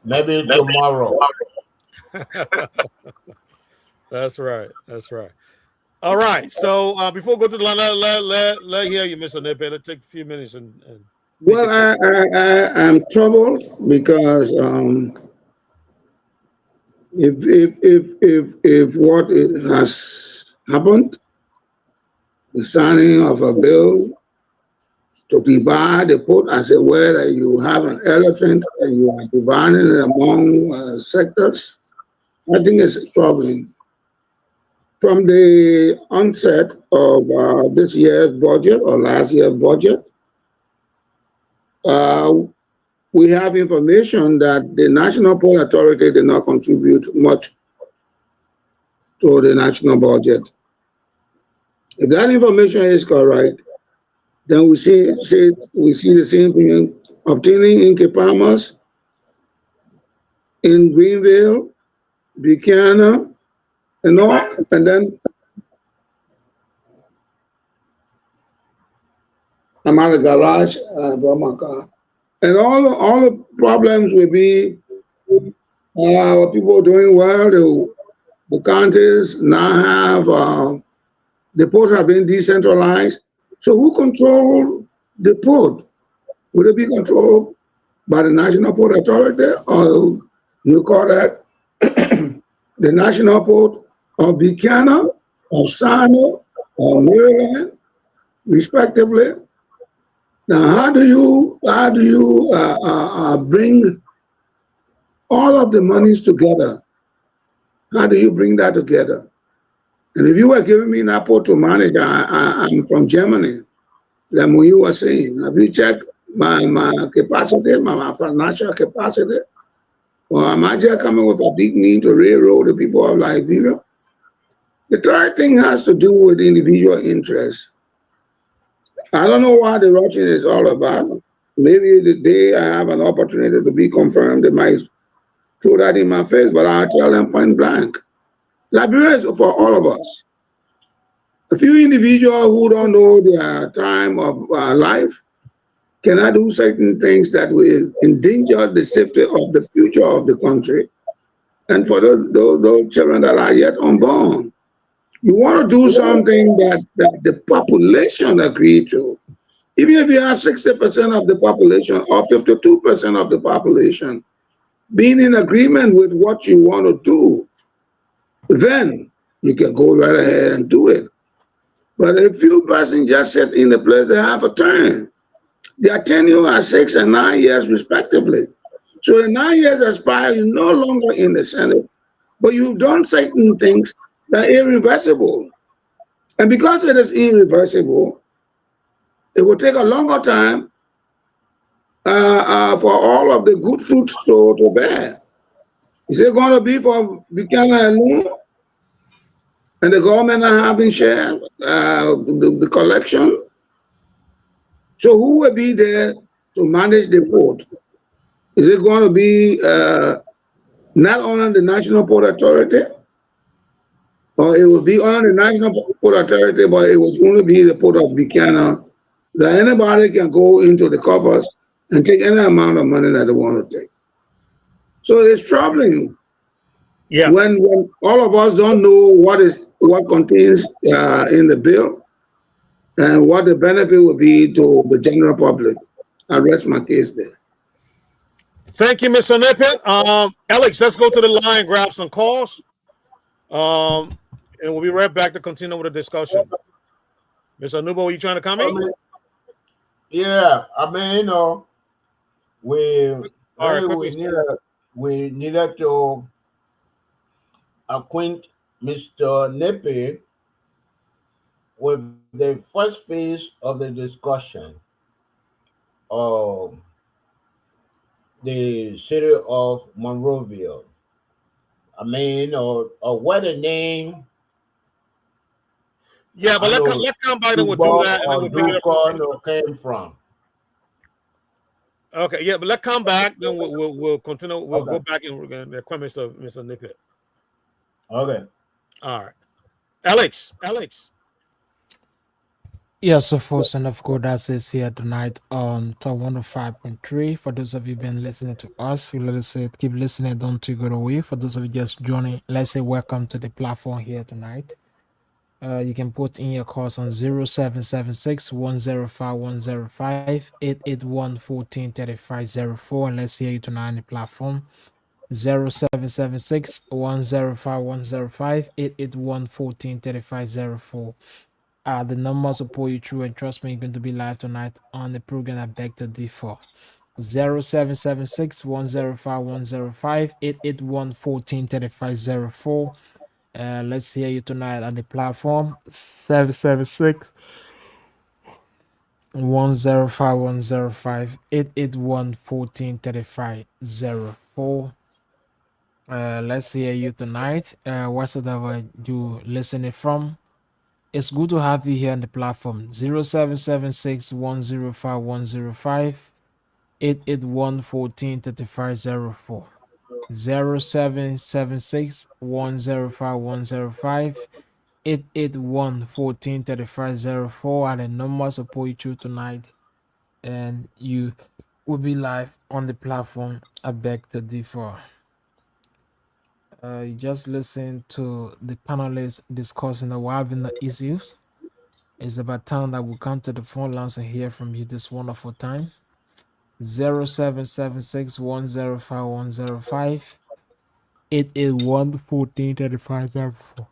Maybe tomorrow. That's right. All right. So before we go to the line, let hear you, Mr. Nippet. It'll take a few minutes. Well, I'm troubled because if what has happened, the signing of a bill to divide the port as a way that you have an elephant and you are dividing it among sectors, I think it's troubling. From the onset of this year's budget or last year's budget, uh, we have information that the National Port Authority did not contribute much to the national budget. If that information is correct, then we see the same thing obtaining in Palmas, in Greenville, Buchanan, and all, and then I'm out of garage, brought my car. And all the problems will be people doing well. The counties now have the ports have been decentralized. So who control the port? Would it be controlled by the National Port Authority, or you call that the National Port of Buchanan, of Sano, or Maryland, respectively? Now, how do you bring all of the monies together? How do you bring that together? And if you were giving me that port to manage, I'm from Germany, like when you were saying, have you checked my capacity, my financial capacity? Or am I just coming with a big need to railroad the people of Liberia? The third thing has to do with individual interests. I don't know what the rushing is all about. Maybe the day I have an opportunity to be confirmed, they might throw that in my face, but I'll tell them point blank. Liberia is for all of us. A few individuals who don't know their time of life cannot do certain things that will endanger the safety of the future of the country and for those children that are yet unborn. You want to do something that the population agree to. Even if you have 60% of the population or 52% of the population being in agreement with what you want to do, then you can go right ahead and do it. But if few persons just sit in the place, they have a term. Their tenure are 6 and 9 years respectively. So in 9 years expire, you're no longer in the Senate, but you've done certain things that are irreversible. And because it is irreversible, it will take a longer time for all of the good fruits to bear. Is it going to be for Buchanan alone? And the government are having share the collection? So who will be there to manage the port? Is it going to be not only the National Port Authority, or it will be under the National Port Authority, but it will only be the Port of Buchanan, that anybody can go into the coffers and take any amount of money that they want to take. So it's troubling when all of us don't know what contains in the bill and what the benefit will be to the general public. I rest my case there. Thank you, Mr. Nippet. Alex, let's go to the line, grab some calls. And we'll be right back to continue with the discussion. Mr. Nubo, are you trying to comment? Yeah, I mean, you know, we needed to acquaint Mr. Nippet with the first phase of the discussion of the city of Monrovia. I mean, or what the name. Yeah, but let come back and we'll do that, and then we'll pick it up. Came from. Okay, yeah, but let's come back. Then we'll continue. We'll go back and we're going to acquaint Mr. Nippet. Okay. All right, Alex. Yes, so first and of course, that's it here tonight on Top 105.3. For those of you been listening to us, let us say keep listening, don't you go away. For those of you just joining, let's say welcome to the platform here tonight. You can put in your calls on 0776 105 105 881 143504, and let's hear you tonight on the platform. 0776 105 105 881 143504. The numbers will pull you through, and trust me, you're going to be live tonight on the program I beg to differ. 0776 105 105 881 143504. Let's hear you tonight on the platform. 776 105 881 1435 04. Let's hear you tonight. Whatsoever you listening from, it's good to have you here on the platform. 0776 105105 881 1435 04. 0776 105105 881 1435 04 are the numbers support you tonight, and you will be live on the platform. I beg to differ. You just listen to the panelists discussing that we're having the issues. It's about time that we come to the phone lines and hear from you this wonderful time. 0776 105105 881 1435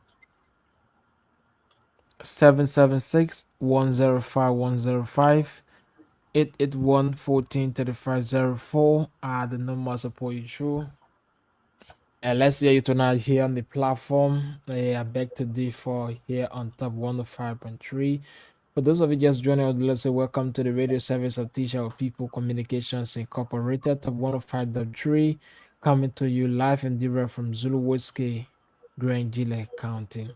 776 105105 881 1435 are the numbers support you through. And let's hear you tonight here on the platform. I beg to differ here on top 105.3. For those of you just joining us, let's say welcome to the radio service of Teacher of People Communications Incorporated, top 105.3, coming to you live and direct from Zulu Whiskey, Grand Gile County.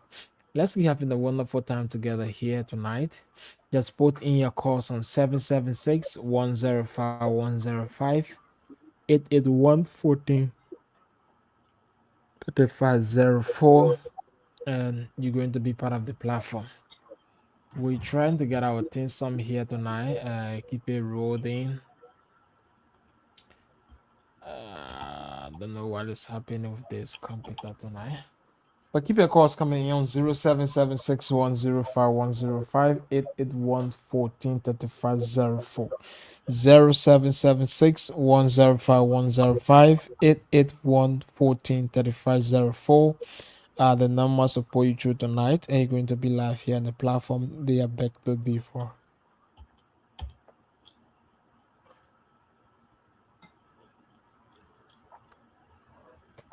Let's be having a wonderful time together here tonight. Just put in your calls on 776 105 105 881 3504, and you're going to be part of the platform. We're trying to get our team some here tonight. Keep it rolling. Don't know what is happening with this computer tonight. But keep your calls coming in on 0776 105105 881 1435 0776 105105 881 1435 the numbers support you through tonight, and you're going to be live here on the platform. They are back to D4.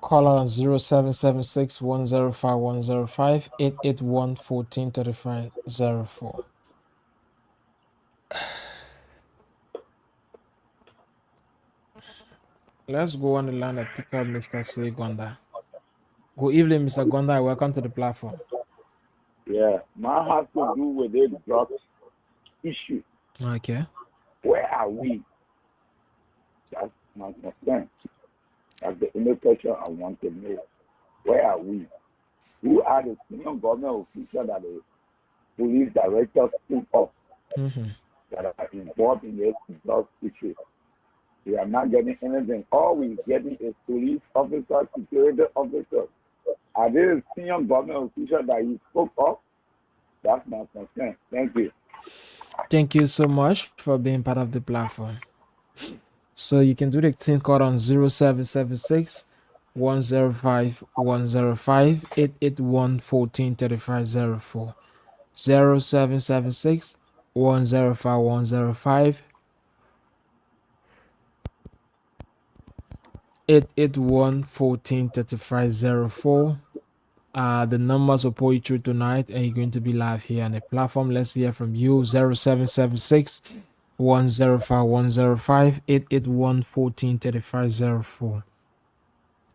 Call on 0776 105105 881 1435 Let's go on the line and pick up Mr. C. Gonda. Good evening, Mr. Gonda. Welcome to the platform. Yeah, mine has to do with the drugs issue. Okay. Where are we? That's my concern. That's the only question I want to know. Where are we? Who are the senior government officials that the police directors took up that are involved in this drug issue? We are not getting anything. All we're getting is police officers, security officers. Are they the senior government officials that you spoke of? That's my concern. Thank you. Thank you so much for being part of the platform. So you can do the thing called on 0776 105 105 881 1435 0776 105 105 881 1435 the numbers will pull you through tonight, and you're going to be live here on the platform. Let's hear from you. 0776 105 105 881 1435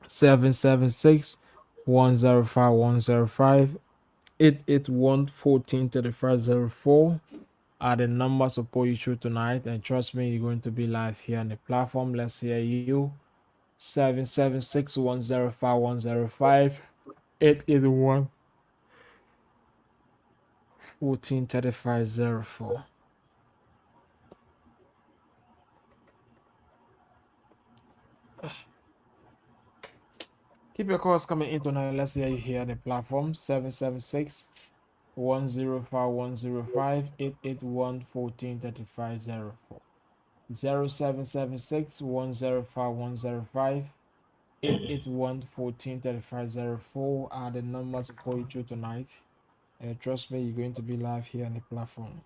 776 105 105 881 1435 the numbers will pull you through tonight, and trust me, you're going to be live here on the platform. Let's hear you. 776 105 105 881 1435 Keep your calls coming in tonight. Let's hear you here on the platform. 776 105 105 881 1435 0776 105 105 881 1435 are the numbers to call you through tonight. Trust me, you're going to be live here on the platform.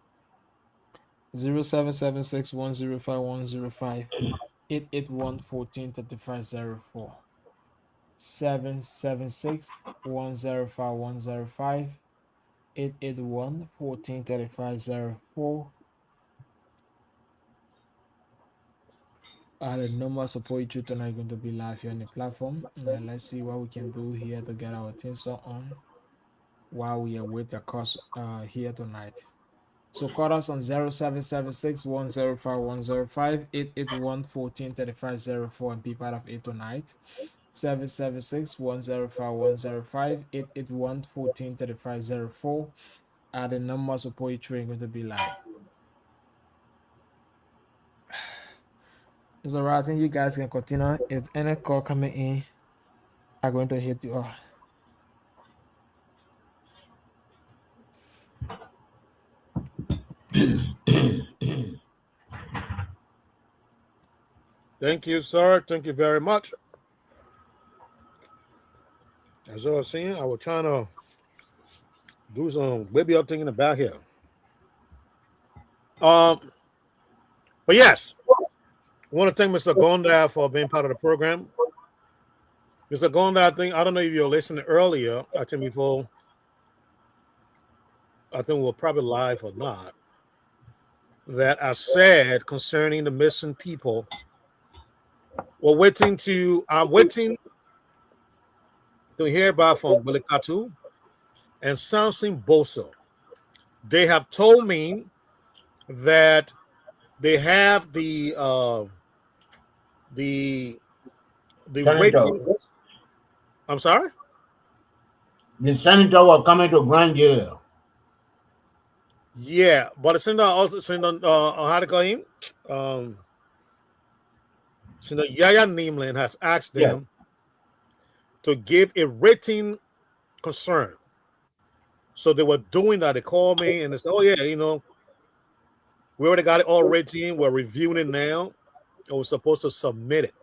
0776 105 105 881 1435 776 105 105 881 1435 The normal support you tonight going to be live here on the platform. Let's see what we can do here to get our things on while we await the course here tonight. So call us on 0776-105-105-881-143504 and be part of it tonight. 776-105-105-881-143504 are the numbers of poetry going to be live. So I think you guys can continue. If any call coming in, I'm going to hit you all. Thank you, sir. Thank you very much. As I was saying, I was trying to do some baby up thing in the back here. But yes, I want to thank Mr. Gonda for being part of the program. Mr. Gonda, I don't know if you're listening earlier. I think we were probably live or not. That I said concerning the missing people. I'm waiting to hear about from IBEG2DIFFER and Samson Boso. They have told me that they have the waiting. I'm sorry? The senator was coming to Grand Jail. Yeah, but the senator also how to call him? Senator Yaya Neemland has asked them to give a written concern. So they were doing that. They called me and they said, "Oh yeah, we already got it all written. We're reviewing it now. And we're supposed to submit it."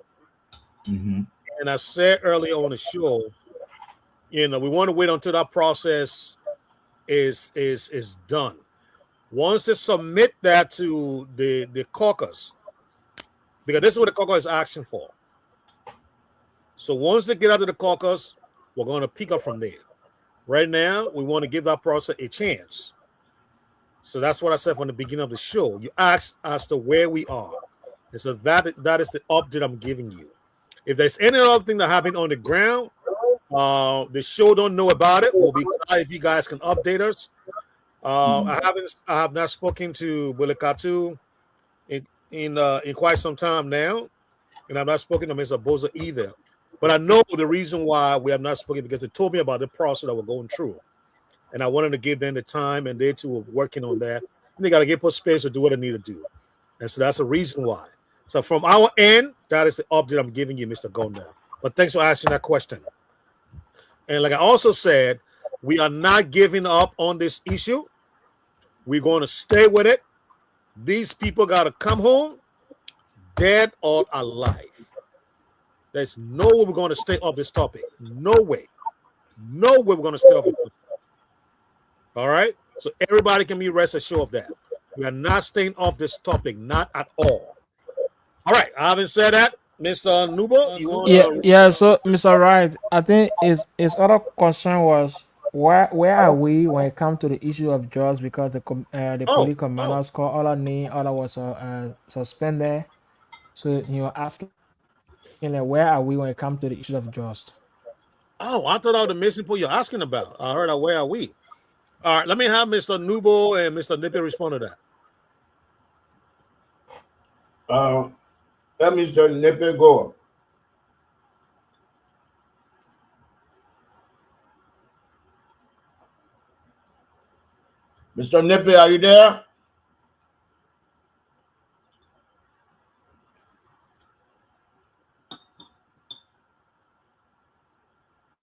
Mm-hmm. And I said earlier on the show, we want to wait until that process is done. Once they submit that to the caucus, because this is what the caucus is asking for. So once they get out of the caucus, we're going to pick up from there. Right now, we want to give that process a chance. So that's what I said from the beginning of the show. You asked as to where we are. And so that is the update I'm giving you. If there's any other thing that happened on the ground, the show don't know about it. We'll be glad if you guys can update us. I have not spoken to IBEG2DIFFER in quite some time now, and I've not spoken to Mr. Boza either. But I know the reason why we have not spoken because they told me about the process that we're going through, and I wanted to give them the time, and they too were working on that. And they got to give us space to do what they need to do, and so that's the reason why. So from our end, that is the update I'm giving you, Mr. Gonda. But thanks for asking that question. And like I also said, we are not giving up on this issue. We're going to stay with it. These people got to come home, dead or alive. There's no way we're going to stay off this topic. No way. No way we're going to stay off it. All right? So everybody can be rest assured of that. We are not staying off this topic, not at all. All right. I haven't said that. Mr. Nubo, you want to... Yeah, so Mr. Wright, I think his other concern was where are we when it comes to the issue of drugs because the police commanders call all our name, all was suspended. So asking like, where are we when it comes to the issue of drugs? Oh, I thought I was the missing point you're asking about. I heard where are we? All right, let me have Mr. Nubo and Mr. Nippy respond to that. Let Mr. Nippy go. Mr. Nippy, are you there?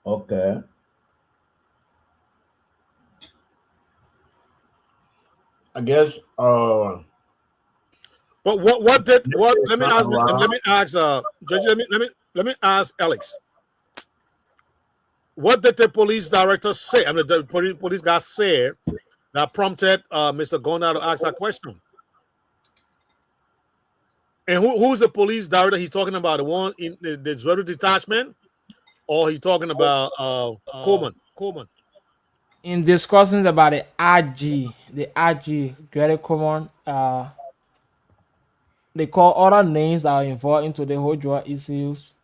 Okay. I guess But let me ask Alex. What did the police director say? I mean, the police guy said that prompted Mr. Gonda to ask that question. And who's the police director he's talking about? The one in the Zero detachment, or he talking about Coleman? In discussions about the RG, Gary Coleman, they call other names that are involved into the whole drug issues,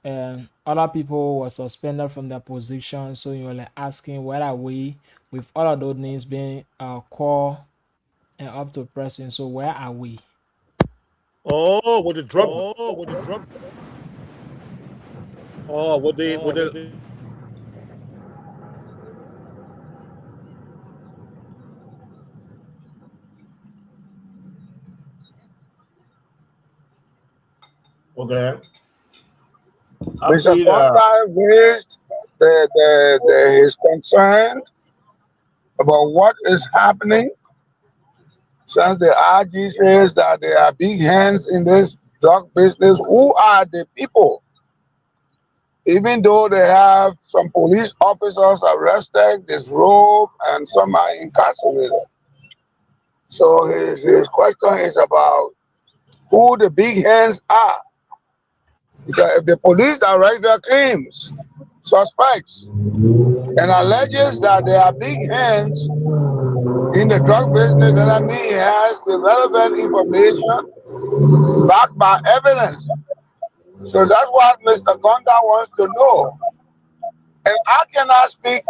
and other people were suspended from their position. So you're like asking where are we with all of those names being called and up to present. So where are we? Oh, with the drug. Oh, with the Okay. Mr. Happy Conrad raised his concern about what is happening since the RG says that there are big hands in this drug business. Who are the people? Even though they have some police officers arrested, disrobed, and some are incarcerated. So his question is about who the big hands are. Because if the police director claims, suspects, and alleges that there are big hands in the drug business, then that means he has the relevant information backed by evidence. So that's what Mr. Gonda wants to know. And I cannot speak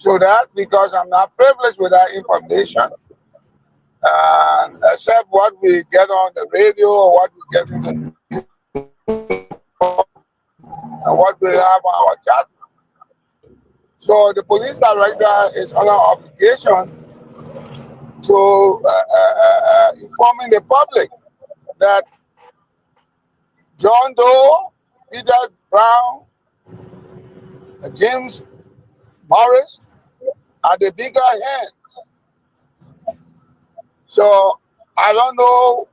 to that because I'm not privileged with that information. Except what we get on the radio or what we get in the and what we have on our chat. So the police director is under obligation to informing the public that John Doe, Peter Brown, James Morris are the bigger hands. So I don't know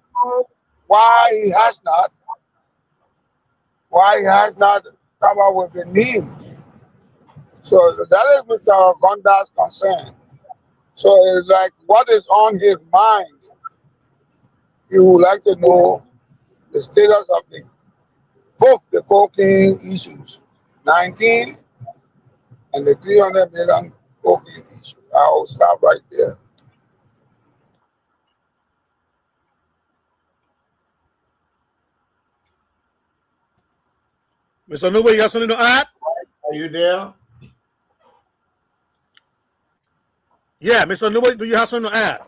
why he has not come up with the names. So that is Mr. Gonda's concern. So it's like what is on his mind. He would like to know the status of both the cocaine issues, 19 and the 300 million cocaine issue. I will stop right there. Mr. Nuba, you got something to add? Are you there? Yeah, Mr. Nuba, do you have something to add?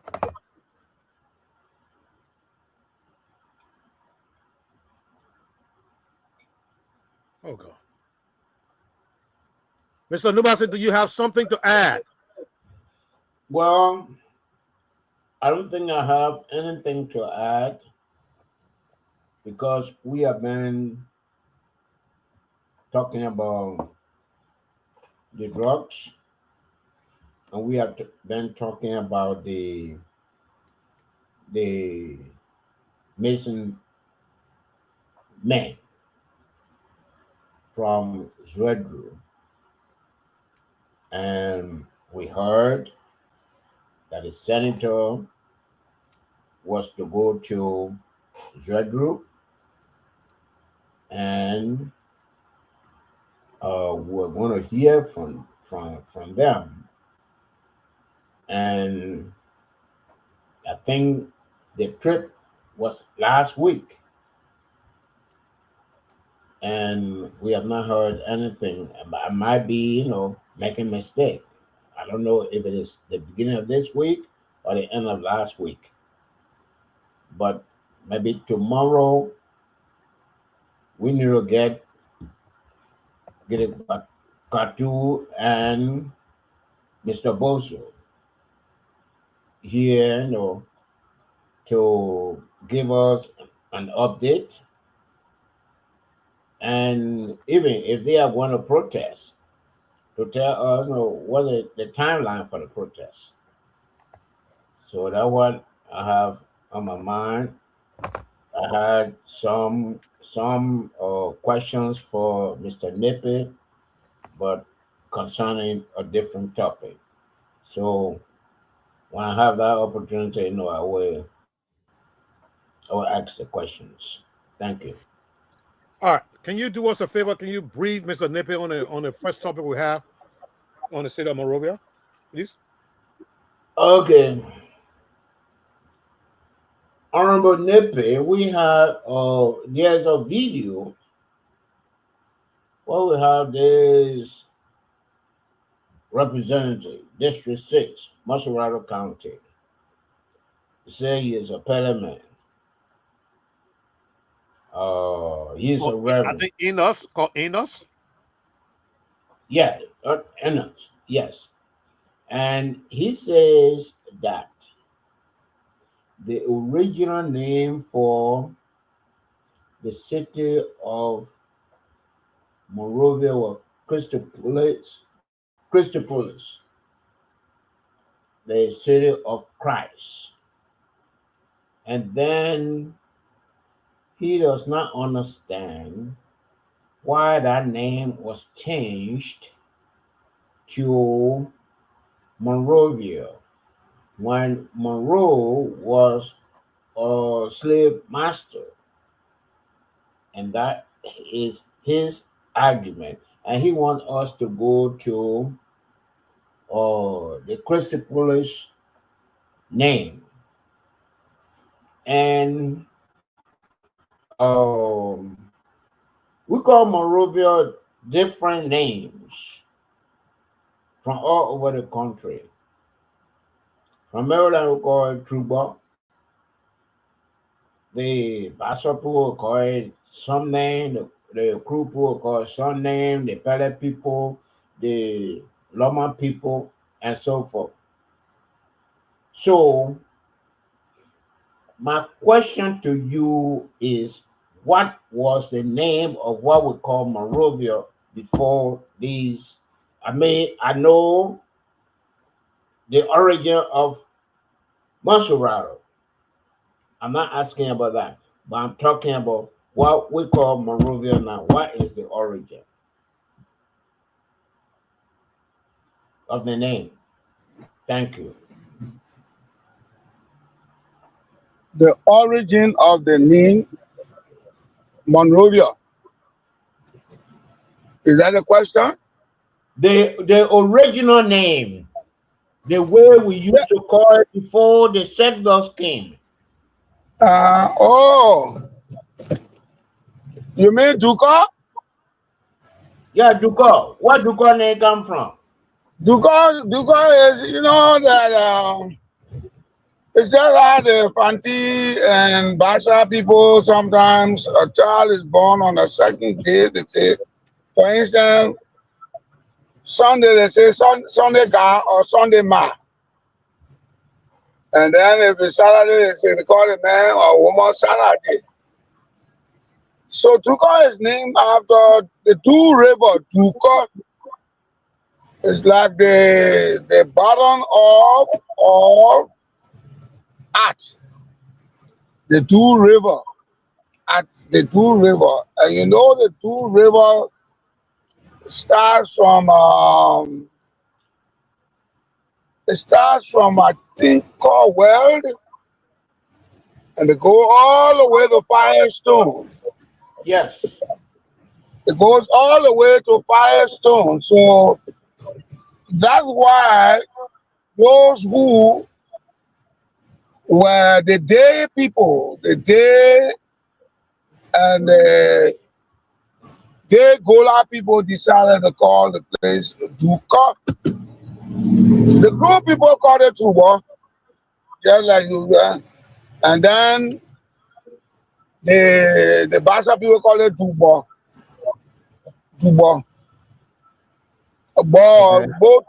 Oh God. Mr. Nuba said, do you have something to add? Well, I don't think I have anything to add because we have been talking about the drugs and we have been talking about the missing men from Zwedru. And we heard that the senator was to go to Zwedru and we're going to hear from them. And I think the trip was last week, and we have not heard anything. I might be, making a mistake. I don't know if it is the beginning of this week or the end of last week, but maybe tomorrow we need to get it back Katu and Mr. Bozo here, to give us an update. And even if they are going to protest, to tell us what is the timeline for the protest. So that's what I have on my mind. I had some questions for Mr. Nippy, but concerning a different topic. So when I have that opportunity, I will ask the questions. Thank you. All right. Can you do us a favor? Can you brief Mr. Nippy on the first topic we have on the state of Monrovia, please? Okay. Honorable Nepe, we have there's a video. What we have is Representative District 6, Maserado County. Say he is a parliament. He's a I reverend. think Enos, called Enos. Yeah, Enos, yes. And he says that the original name for the city of Monrovia was Christopolis, the city of Christ. And then he does not understand why that name was changed to Monrovia when Monroe was a slave master. And that is his argument. And he wants us to go to the Christopolis name. And we call Monrovia different names from all over the country. From Maryland, we call it Truba. The Bassa people call it some name. The Crew people call it some name. The Pele people, the Loma people, and so forth. So, my question to you is, what was the name of what we call Monrovia before these? I mean, I know the origin of Maserado. I'm not asking about that, but I'm talking about what we call Monrovia now. What is the origin of the name? Thank you. The origin of the name Monrovia. Is that a question? The original name, the way we used to call it before the settlers came. You mean Duka? Yeah, Duka. Where Duka name come from? Duka is, you know, that it's just how the Fanti and Basha people sometimes a child is born on a certain day. They say, for instance, Sunday, they say Sunday Ga or Sunday Ma. And then if it's Saturday, they say they call the man or woman Saturday. So Duka is named after the two rivers. Duka is like the bottom of at the two river. At the two river. And you know the two river starts from I think called Weld, and they go all the way to Firestone. Yes. It goes all the way to Firestone. So that's why those who were the day people, the day and the day Gola people decided to call the place Duka. The Crew people called it Truba, just like you. And then the Bassa people call it Duba. Duba. Both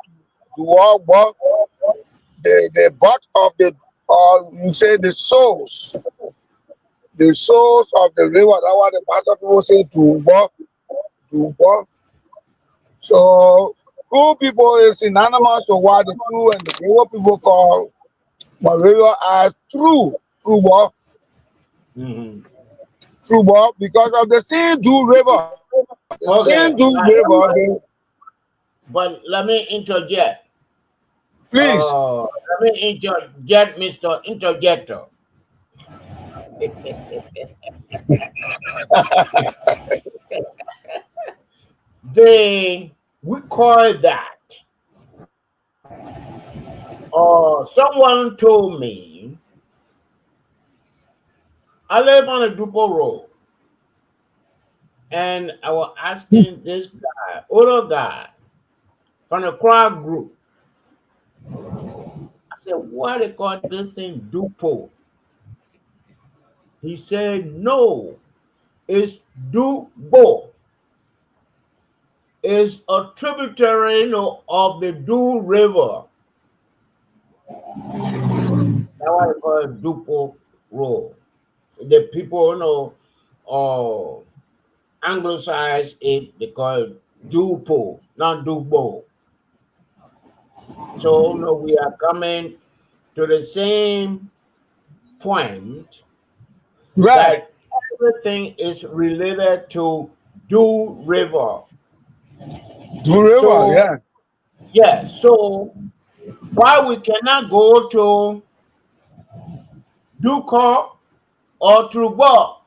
the butt of the, or you say the source of the river. That's why the Bassa people say Duba. So Crew people is synonymous to what the Crew and the river people call Monrovia as Truba. Truba, because of the same River. The same River. But let me interject. Please. Let me interject, Mr. Interjector. We call that. Someone told me I live on a Dupo Road. And I was asking this guy, older guy from the crowd group, I said, why they call this thing Dupo? He said, no, it's Dubo. It's a tributary, of the Du River. That's why they call it Dupo Road. The people, anglicize it, they call it Dupo, not Dubo. So, we are coming to the same point Right. that everything is related to Du River. Du River, So, yeah. so why we cannot go to Duco or Trubo?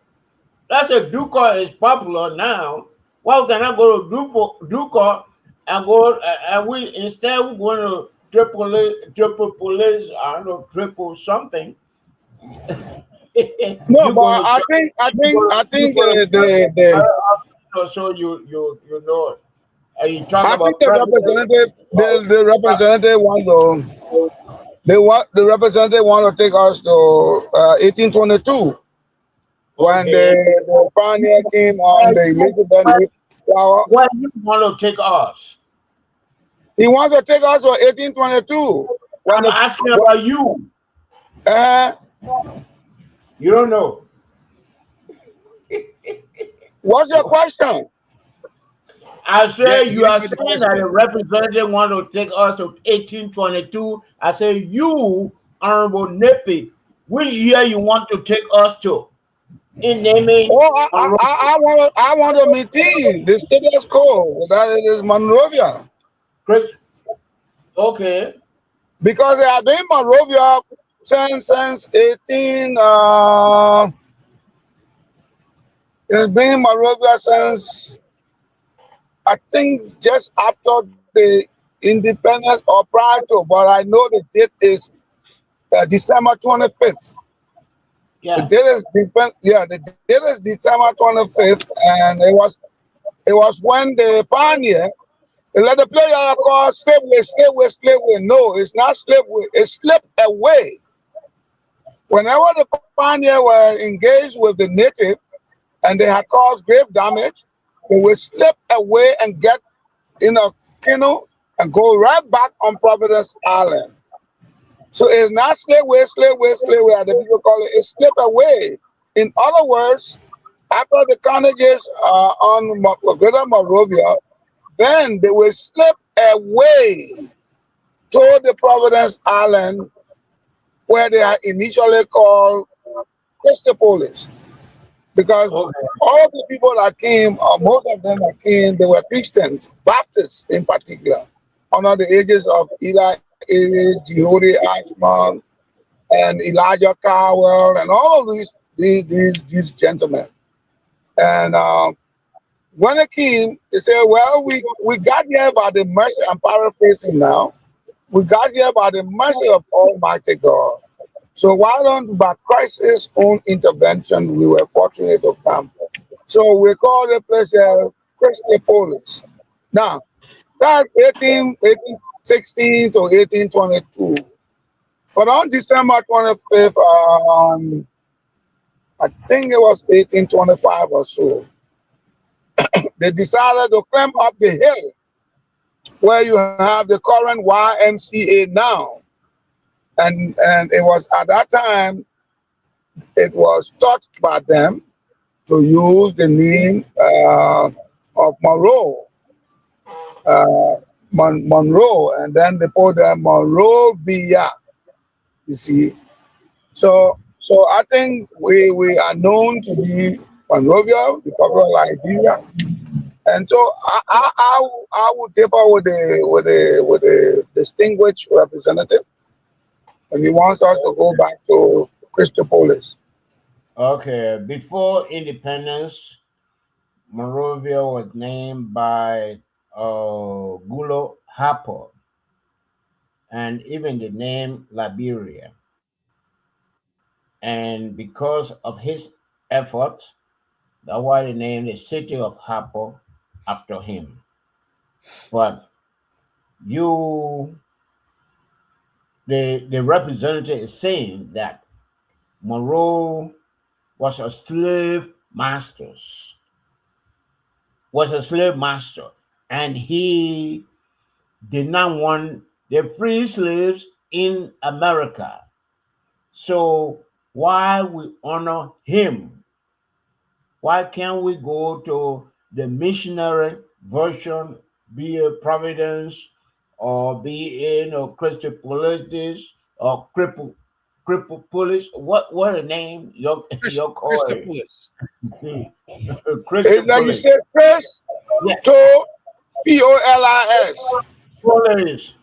Let's say Duco is popular now. Why we cannot go to Duco and go and we instead we're going to triple police, I don't know, triple something. No, You're but going to I think so you know, and you talk I think about president. the representative the representative want to take us to 1822 when Okay, the pioneer came on the Elizabeth Mayflower. where you want to take us? He wants to take us to 1822 when I'm asking about you. uh, You don't know. what's your question? I say Yeah, you you are get the saying that the question. representative want to take us to 1822. I say you, Honorable Nippy, which year you want to take us to? In naming Oh, Monroe. I want to maintain the status quo that it is Monrovia Chris. Okay. because they have been Monrovia since 18. It's been Monrovia since I think just after the independence or prior to, but I know the date is December 25th. The Yeah. date is the date is December 25th, and it was when the pioneer they let the player call slip away, slip away. No, it's not slip away, it's slip away. Whenever the pioneer were engaged with the native and they had caused grave damage, they would slip away and get in a canoe and go right back on Providence Island. So it's not slip away, slip away, slip away, as the people call it. It's slip away. In other words, after the carnages on Greater Monrovia, then they will slip away to the Providence Island where they are initially called Christopolis. Because Okay. all of the people that came, most of them that came, they were Christians, Baptists in particular, under the ages of Eli Aries, Jehudi Ashman, and Elijah Cowell, and all of these gentlemen. And when it came, they said, well, we got here by the mercy, I'm paraphrasing now, we got here by the mercy of Almighty God. So why don't, by Christ's own intervention, we were fortunate to come. So we call the place Christopolis. Now, that's 1816 to 1822. But on December 25th, I think it was 1825 or so, they decided to climb up the hill where you have the current YMCA now. And it was at that time, it was taught by them to use the name of Monroe, Monroe, and then they put Monrovia. You see, so I think we are known to be Monrovia, the popular Liberia, and so I would differ with the distinguished representative, and he wants us to go back to Christopolis. Okay. Before independence, Monrovia was named by Gulo Harper, and even the name Liberia. And because of his efforts, that's why they named the city of Harper after him. But you, the representative is saying that Monroe was a slave master, and he did not want the free slaves in America. So why we honor him? Why can't we go to the missionary version, be it Providence or be it Christopolis or cripple police? What the name your call is? It's like you Christopolis. say, Chris Yeah, to Polis. police.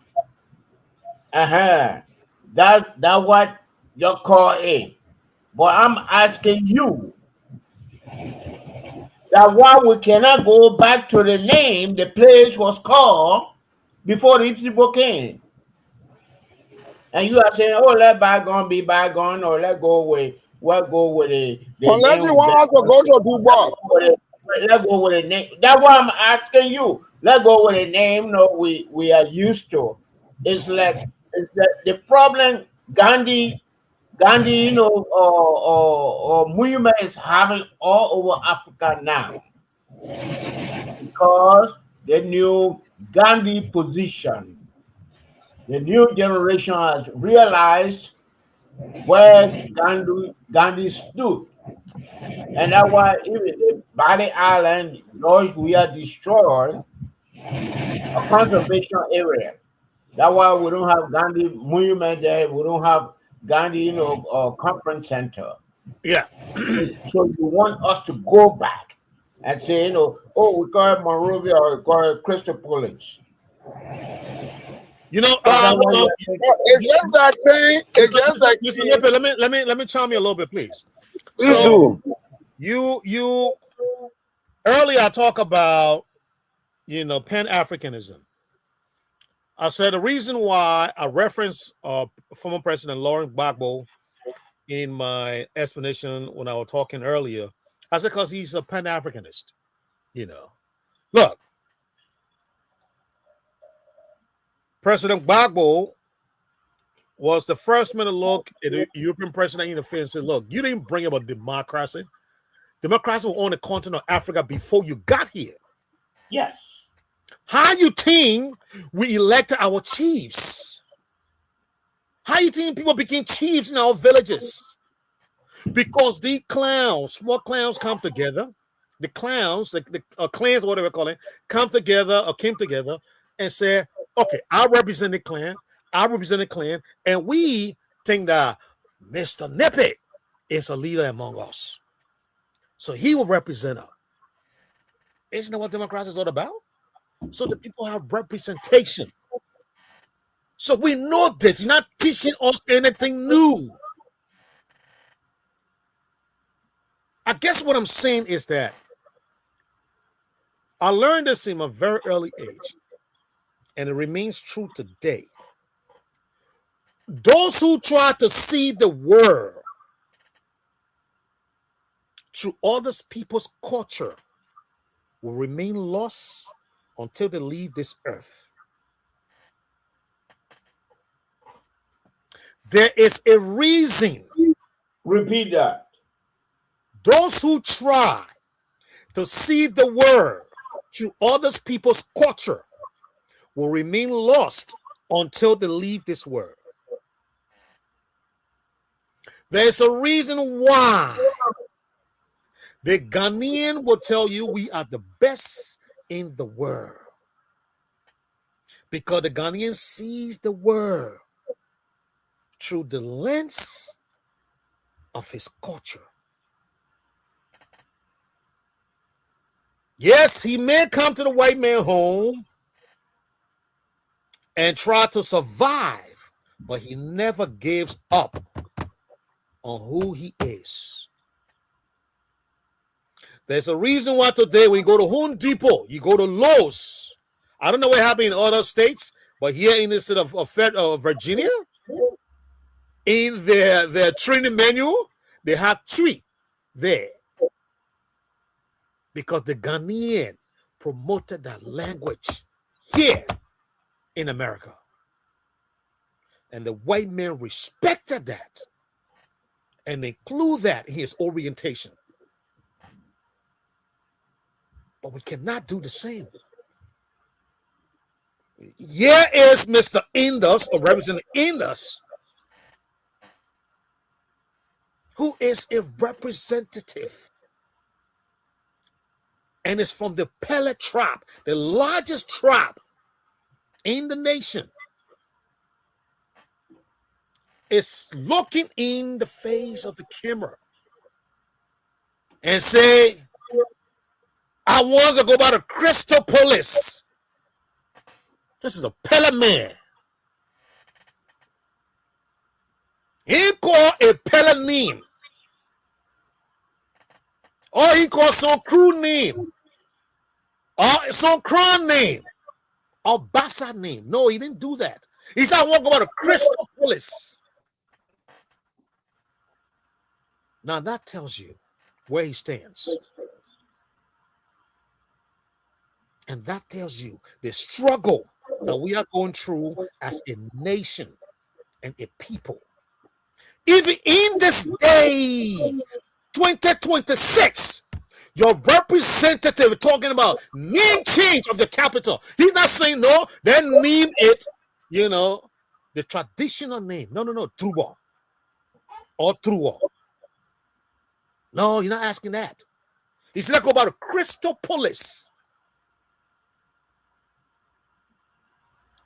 That what your call is. But I'm asking you that why we cannot go back to the name the place was called before the people came. And you are saying, oh, let bygone be bygone, or let go with the Unless you name. want us to go to Dubai. Let go with the name. That's why I'm asking you. Let go with the name. No, we are used to. It's like the problem Gandhi, or movement is having all over Africa now, because the new Gandhi position. The new generation has realized where Gandhi stood. And that's why even the Bali Island, those we are destroyed, a conservation area. That's why we don't have Gandhi monument there. We don't have Gandhi, conference center. Yeah. So you want us to go back and say, oh, we call it Monrovia or we call it Christopolis. You know, It's just that thing. It's just like Mr. Nippy, let me chime you a little bit, please. you So do. you earlier I talk about Pan-Africanism. I said the reason why I referenced former President Laurent Gbagbo in my explanation when I was talking earlier, I said because he's a Pan-Africanist. Look, President Gbagbo was the first man to look at the European president in the face and say, look, you didn't bring about democracy. Democracy was on the continent of Africa before you got here. Yes. How you think we elected our chiefs? How you think people became chiefs in our villages? Because these clowns, small clowns come together. The clowns, the clans, whatever we call it, came together and say, okay, I represent the clan, and we think that Mr. Nippy is a leader among us. So he will represent us. Isn't that what democracy is all about? So the people have representation. So we know this. You're not teaching us anything new. I guess what I'm saying is that I learned this in a very early age, and it remains true today. Those who try to see the world through other people's culture will remain lost until they leave this earth. There is a reason. Repeat that. Those who try to see the world through other people's culture will remain lost until they leave this world. There's a reason why the Ghanaian will tell you we are the best in the world. Because the Ghanaian sees the world through the lens of his culture. Yes, he may come to the white man home and try to survive, but he never gives up on who he is. There's a reason why today when you go to Home Depot, you go to Lowe's. I don't know what happened in other states, but here in the state of Virginia, in their training manual, They have three there because the Ghanaian promoted that language here in America. And the white man respected that and include that in his orientation. But we cannot do the same. Here is Mr. Indus, or Representative Indus, who is a representative and is from the Pele tribe, the largest tribe in the nation, is looking in the face of the camera and say, I want to go by the Crystal Police. This is a Pele man. He called a Pele name. Or he called some crew name. Or some crown name. Or Bassa name. No, he didn't do that. He said, I want to go by the Crystal Police. Now that tells you where he stands. And that tells you the struggle that we are going through as a nation and a people. Even in this day, 2026, your representative talking about name change of the capital. He's not saying no, then name it, the traditional name. No, Truba or Trua. No, you're not asking that. He said, go about the Crystal Police.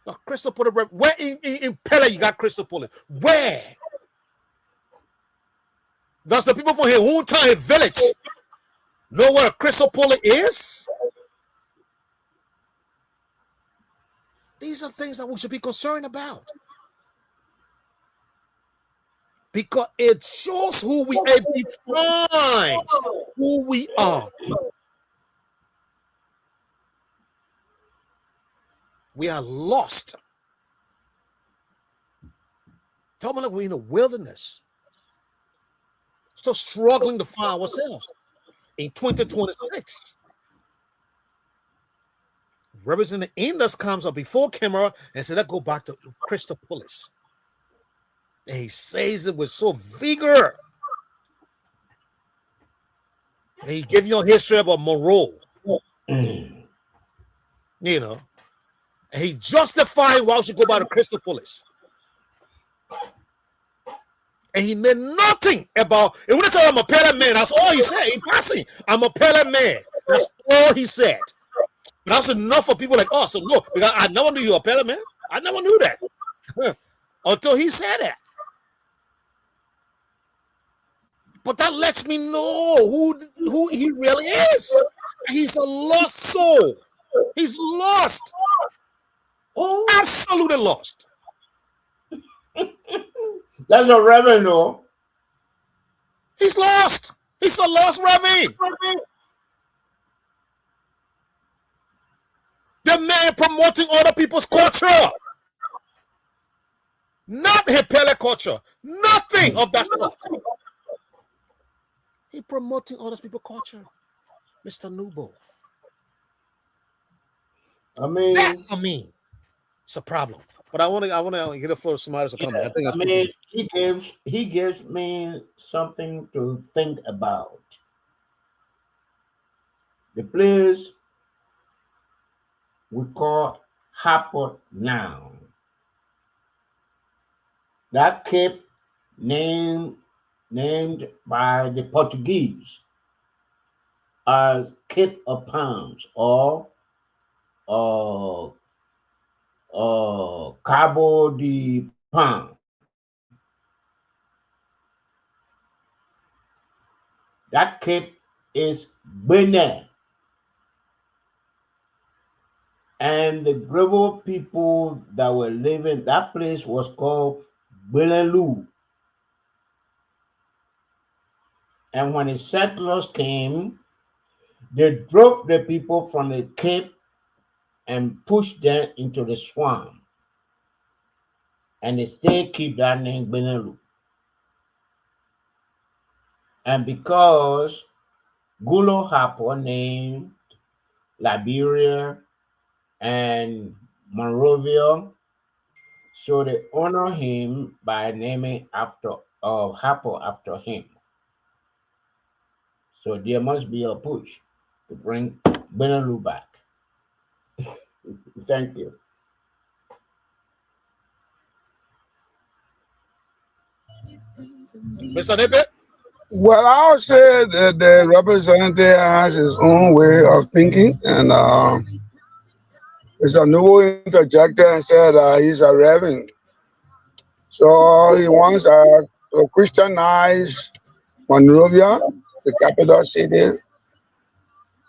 The Crystal Police, where in Pele you got Crystal Police? Where? Does the people from here, Huntai village, know where a Crystal Police is? These are things that we should be concerned about. Because it shows who we are, it defines who we are. We are lost. Tell me like we're in a wilderness. Still struggling to find ourselves. In 2026, Representative Indus comes up before camera and said, let's go back to Crystal Police. And he says it with so vigor. And he gave you a history about Moreau. And he justified why we should go by the Crystal Police. And he made nothing about it. When he said, I'm a Pele man, that's all he said in passing. I'm a Pele man. That's all he said. But that's enough for people like us to know. Because I never knew you were a Pele man. I never knew that. Until he said that. But that lets me know who he really is. He's a lost soul. He's lost. Absolutely lost. That's a revenue. He's lost. He's a lost revenue. The man promoting other people's culture. Not Hepele culture. Nothing of that sort. He promoting other people's culture. Mr. Nubo. That's for me. It's a problem. But I want to get a floor to somebody to come. He gives me something to think about. The place we call Harport now. That cape named by the Portuguese as Cape of Palms or Cabo de Palm. That cape is Benin. And the Grebo people that were living, that place was called Belelu. And when the settlers came, they drove the people from the cape and pushed them into the swamp. And they still keep that name Benelu. And because Gulo Hapo named Liberia and Monrovia, so they honor him by naming after Hapo after him. So there must be a push to bring Benelu back. Thank you. Mr. Nippet? Well, I'll say that the representative has his own way of thinking, and Mr. Nubu interjected and said he's a reverend. So he wants to Christianize Monrovia, the capital city,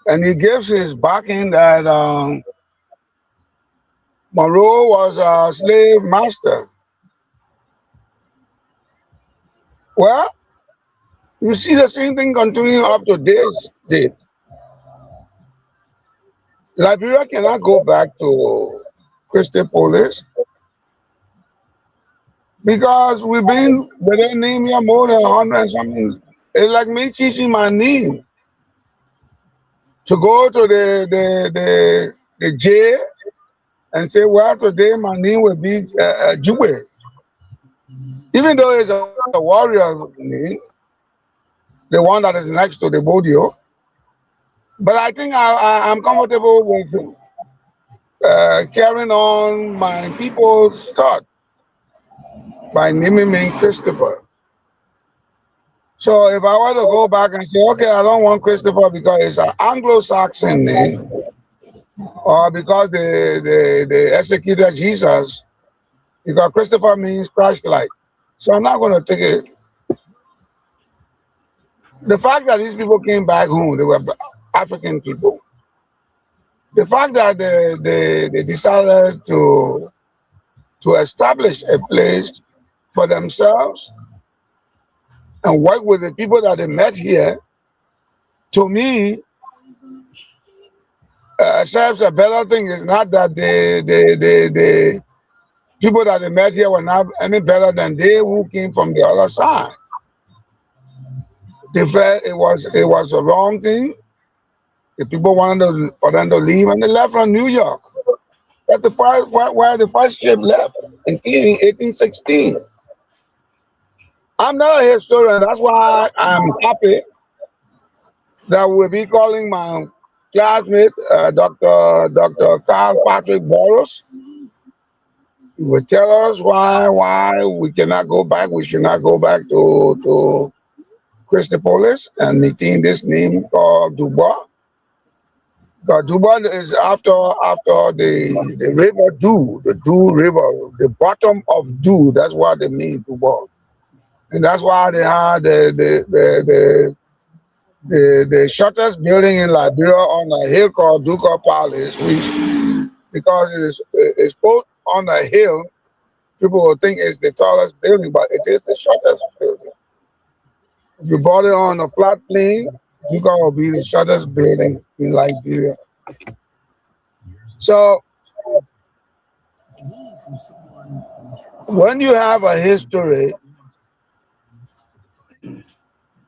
and he gives his backing that Monroe was a slave master. Well, you see the same thing continuing up to this date. Liberia cannot go back to Christian police because we've been with their name here more than 100 and something. It's like me teaching my name to go to the jail and say, well, today my name will be Jube. Even though it's a warrior name, the one that is next to the Bodio. But I think I'm comfortable with carrying on my people's thought by naming me Christopher. So if I were to go back and say, okay, I don't want Christopher because it's an Anglo-Saxon name, or because they executed Jesus, because Christopher means Christ-like. So I'm not going to take it. The fact that these people came back home, they were African people. The fact that they decided to establish a place for themselves and work with the people that they met here, to me, serves a better thing. It's not that the people that they met here were not any better than they who came from the other side. They felt it was a wrong thing. The people wanted for them to leave, and they left from New York. That's where the first ship left in 1816. I'm not a historian. That's why I'm happy that we'll be calling my classmate, Dr. Carl Patrick Boros. He will tell us why we cannot go back. We should not go back to Christopolis and maintain this name called Dubois. Because Dubois is after the river Du, the Du River, the bottom of Du. That's what they mean, Dubois. And that's why they had the shortest building in Liberia on a hill called Ducal Palace, which, because it's both on a hill, people will think it's the tallest building, but it is the shortest building. If you bought it on a flat plain, Ducal will be the shortest building in Liberia. So when you have a history,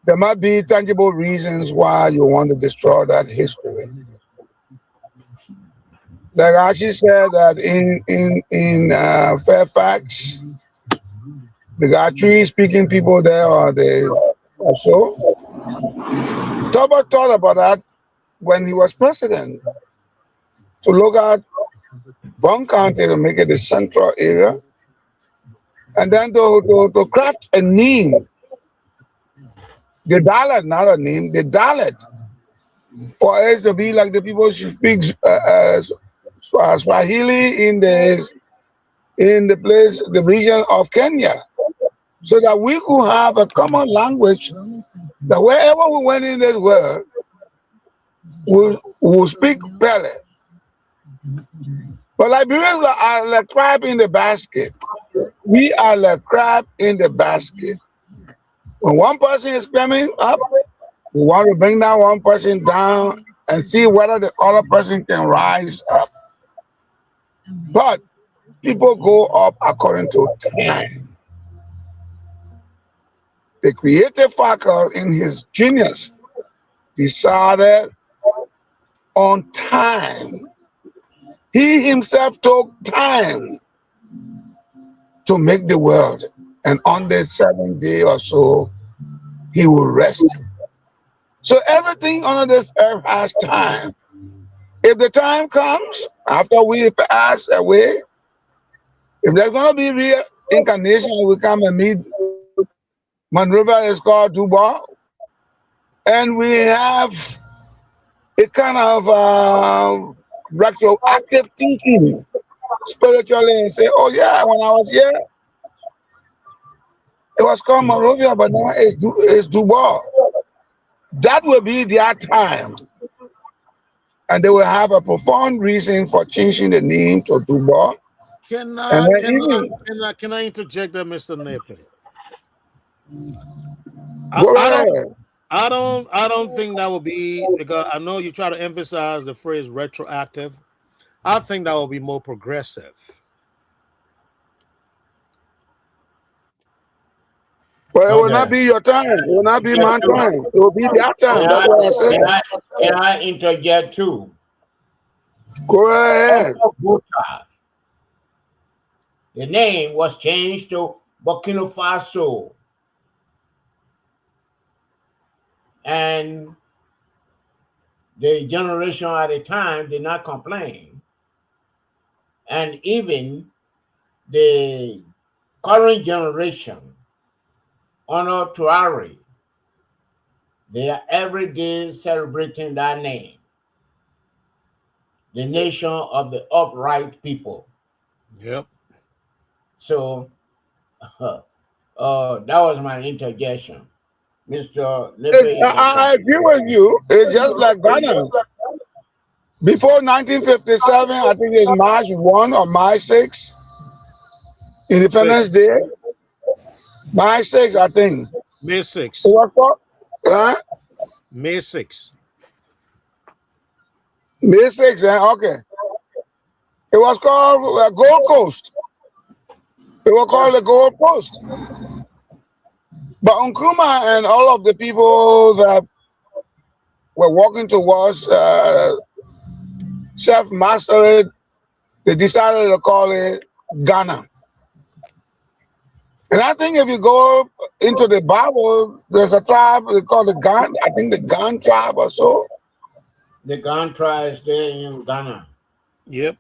there might be tangible reasons why you want to destroy that history. Like Archie said that in Fairfax, they got Tree-speaking people there, or so. Tubber thought about that when he was president, to look at Bond County to make it the central area, and then to craft a name, the dialect, not a name, the dialect, for us to be like the people who speak Swahili in the place, the region of Kenya, so that we could have a common language that wherever we went in this world, we speak Pele. But Liberians are like crab in the basket. We are like crab in the basket. When one person is coming up, we want to bring that one person down and see whether the other person can rise up. But people go up according to time. the creative faculty in his genius, decided on time. He himself took time to make the world. And on the seventh day or so, he will rest. So everything on this earth has time. If the time comes after we pass away, if there's going to be reincarnation, we come and meet Monrovia is called Dubois, and we have a kind of retroactive thinking spiritually and say, oh yeah, when I was here, it was called Monrovia, but now it's Dubois. That will be their time. And they will have a profound reason for changing the name to Dubois. Can And then can I interject there, Mr. Napier? go ahead. I don't think that would be, because I know you try to emphasize the phrase retroactive. I think that will be more progressive. Well, it will not be your time. It will not be my time. It will be their time. That's what I said. Can I interject too? Go ahead. The name was changed to Burkina Faso. And the generation at the time did not complain. And even the current generation, Honor Tuari, they are every day celebrating that name, the nation of the upright people. Yep. So that was my interjection. Mr. Lepe, I agree with you. It's just like Ghana. Before 1957, I think it's March 1 or March 6, Independence Day. March 6, I think. May 6. It was called, May 6. May 6, okay. It was called Gold Coast. It was called the Gold Coast. But Nkrumah and all of the people that were walking towards self-mastery, they decided to call it Ghana. And I think if you go into the Bible, there's a tribe they call the Gan, I think the Gan tribe or so. The Gan tribe is there in Ghana. Yep.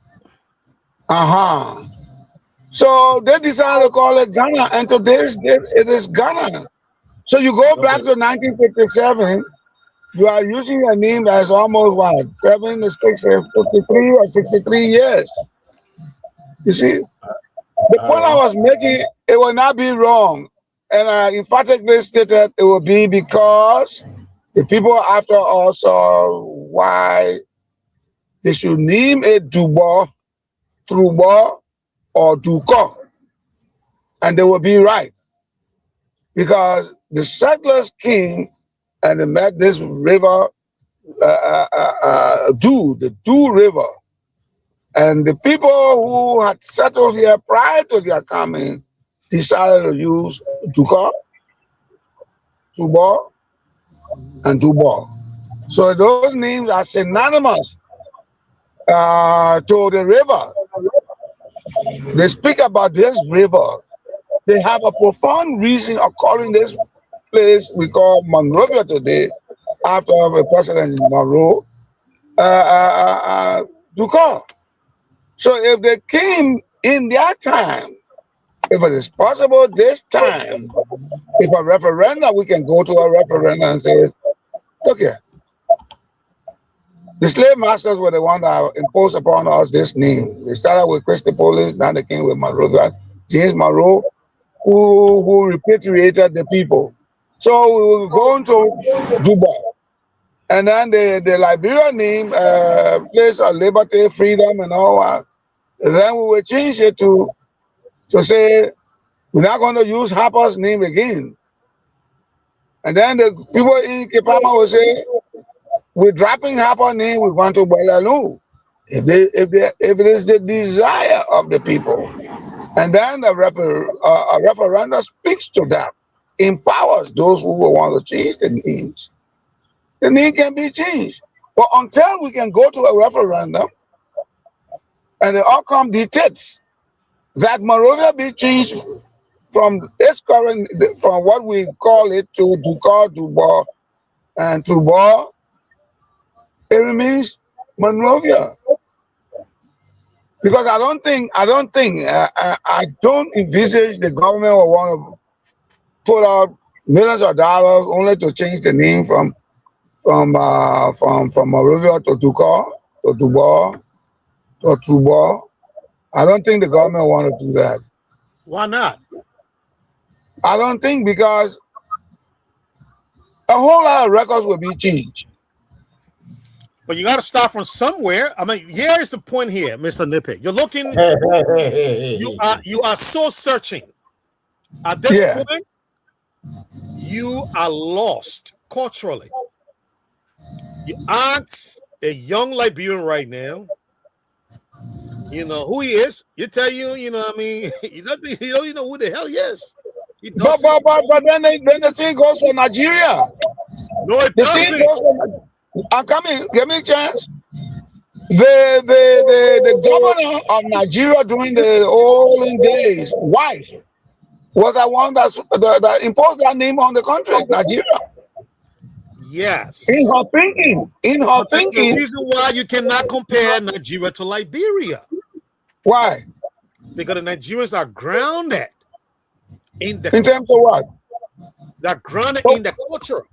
So they decided to call it Ghana, and today's date it is Ghana. So you go back to 1957, you are using a name that's almost what, 53 or 63 years. You see, the point I was making, it will not be wrong. And I emphatically stated it will be because the people after us saw why they should name it Dubois, Trubois, or Duco. And they will be right. Because the settlers came and they met this river, the Du River. And the people who had settled here prior to their coming decided to use Duca, Tubo, and Dubois. So those names are synonymous to the river. They speak about this river. They have a profound reason of calling this place we call Monrovia today, after the president Monroe, Duca. So if they came in their time, if it is possible this time, if a referendum, we can go to a referendum and say, look here, the slave masters were the one that imposed upon us this name. They started with Christopolis, now they came with Monrovia, James Monroe, who repatriated the people. So we will go into Dubai. And then the Liberian name, place of liberty, freedom, and all that. And then we will change it to say, we're not going to use Harper's name again. And then the people in Kipama will say, we're dropping Harper's name, we want to Balalu. If it is the desire of the people. And then the referendum speaks to that. empowers those who will want to change the names, the name can be changed. But until we can go to a referendum and the outcome dictates that Monrovia be changed from its current, from what we call it to Ducal, Dubois, and Trubois, it remains Monrovia. Because I don't envisage the government will want to put out millions of dollars only to change the name from Monrovia to Ducal, to Dubois, to Trubois. I don't think the government want to do that. Why not? I don't think, because a whole lot of records will be changed. But you got to start from somewhere. I mean, here is the point here, Mr. Nitpick. You're looking, you are so searching. At this point, you are lost culturally. You ask a young Liberian right now, you know who he is. You tell you know what I mean, you don't even know who the hell he is. But then the thing goes for Nigeria. No, it doesn't. I'm coming. Give me a chance. The governor of Nigeria during the olden days, wife, was the one that imposed that name on the country, Nigeria. Yes. In her thinking. That's the reason why you cannot compare Nigeria to Liberia. Why? Because the Nigerians are grounded in the terms of what? They're grounded in the culture.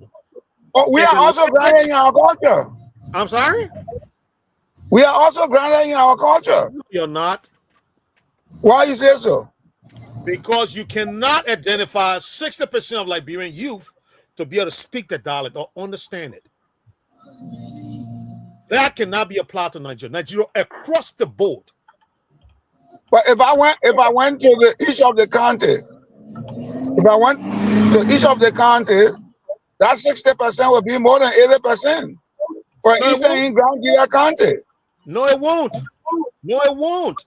Oh, we are also grounded in our culture. I'm sorry? We are also grounded in our culture. No, you're not. Why you say so? Because you cannot identify 60% of Liberian youth to be able to speak the dialect or understand it. That cannot be applied to Nigeria. Nigeria across the board. But if I went to each of the county, that 60% would be more than 80% for Eastern Ground County. No, it won't. No, it won't.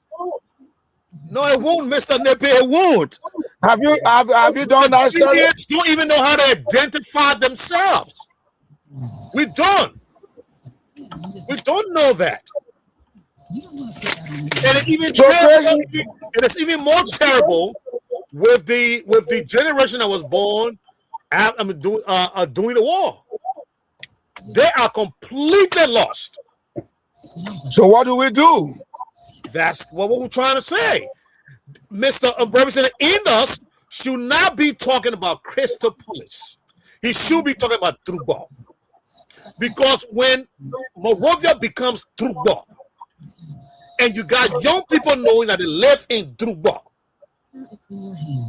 No, it won't, Mr. Nepe. It won't. Have you done that study? Indians don't even know how to identify themselves. We don't. We don't know that. And it is even more terrible with the generation that was born during the war. They are completely lost. So what do we do? That's what we're trying to say. Mr. Representative Indos should not be talking about Crystal Police. He should be talking about Trubois. Because when Monrovia becomes Trubois, and you got young people knowing that they live in Trubois,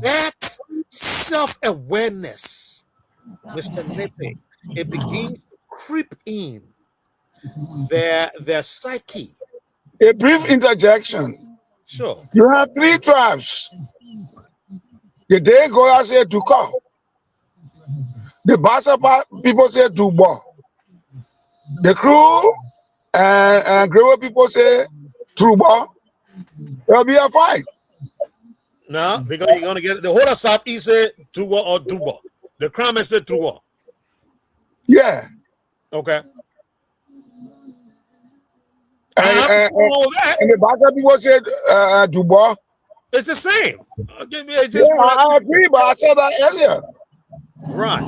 that self-awareness, Mr. Nepe, it begins to creep in their psyche. A brief interjection. Sure. You have 3 tribes. The day Goya say Duka. The Bassa people say Dubois. The Crew and Grego people say Trubois. There'll be a fight. No, because you're gonna get the whole of Southeast say Trubois or Dubois. The Crown said Trubois. Yeah. Okay. And the Bassa people said Dubois. It's the same. I agree, but I said that earlier. Right.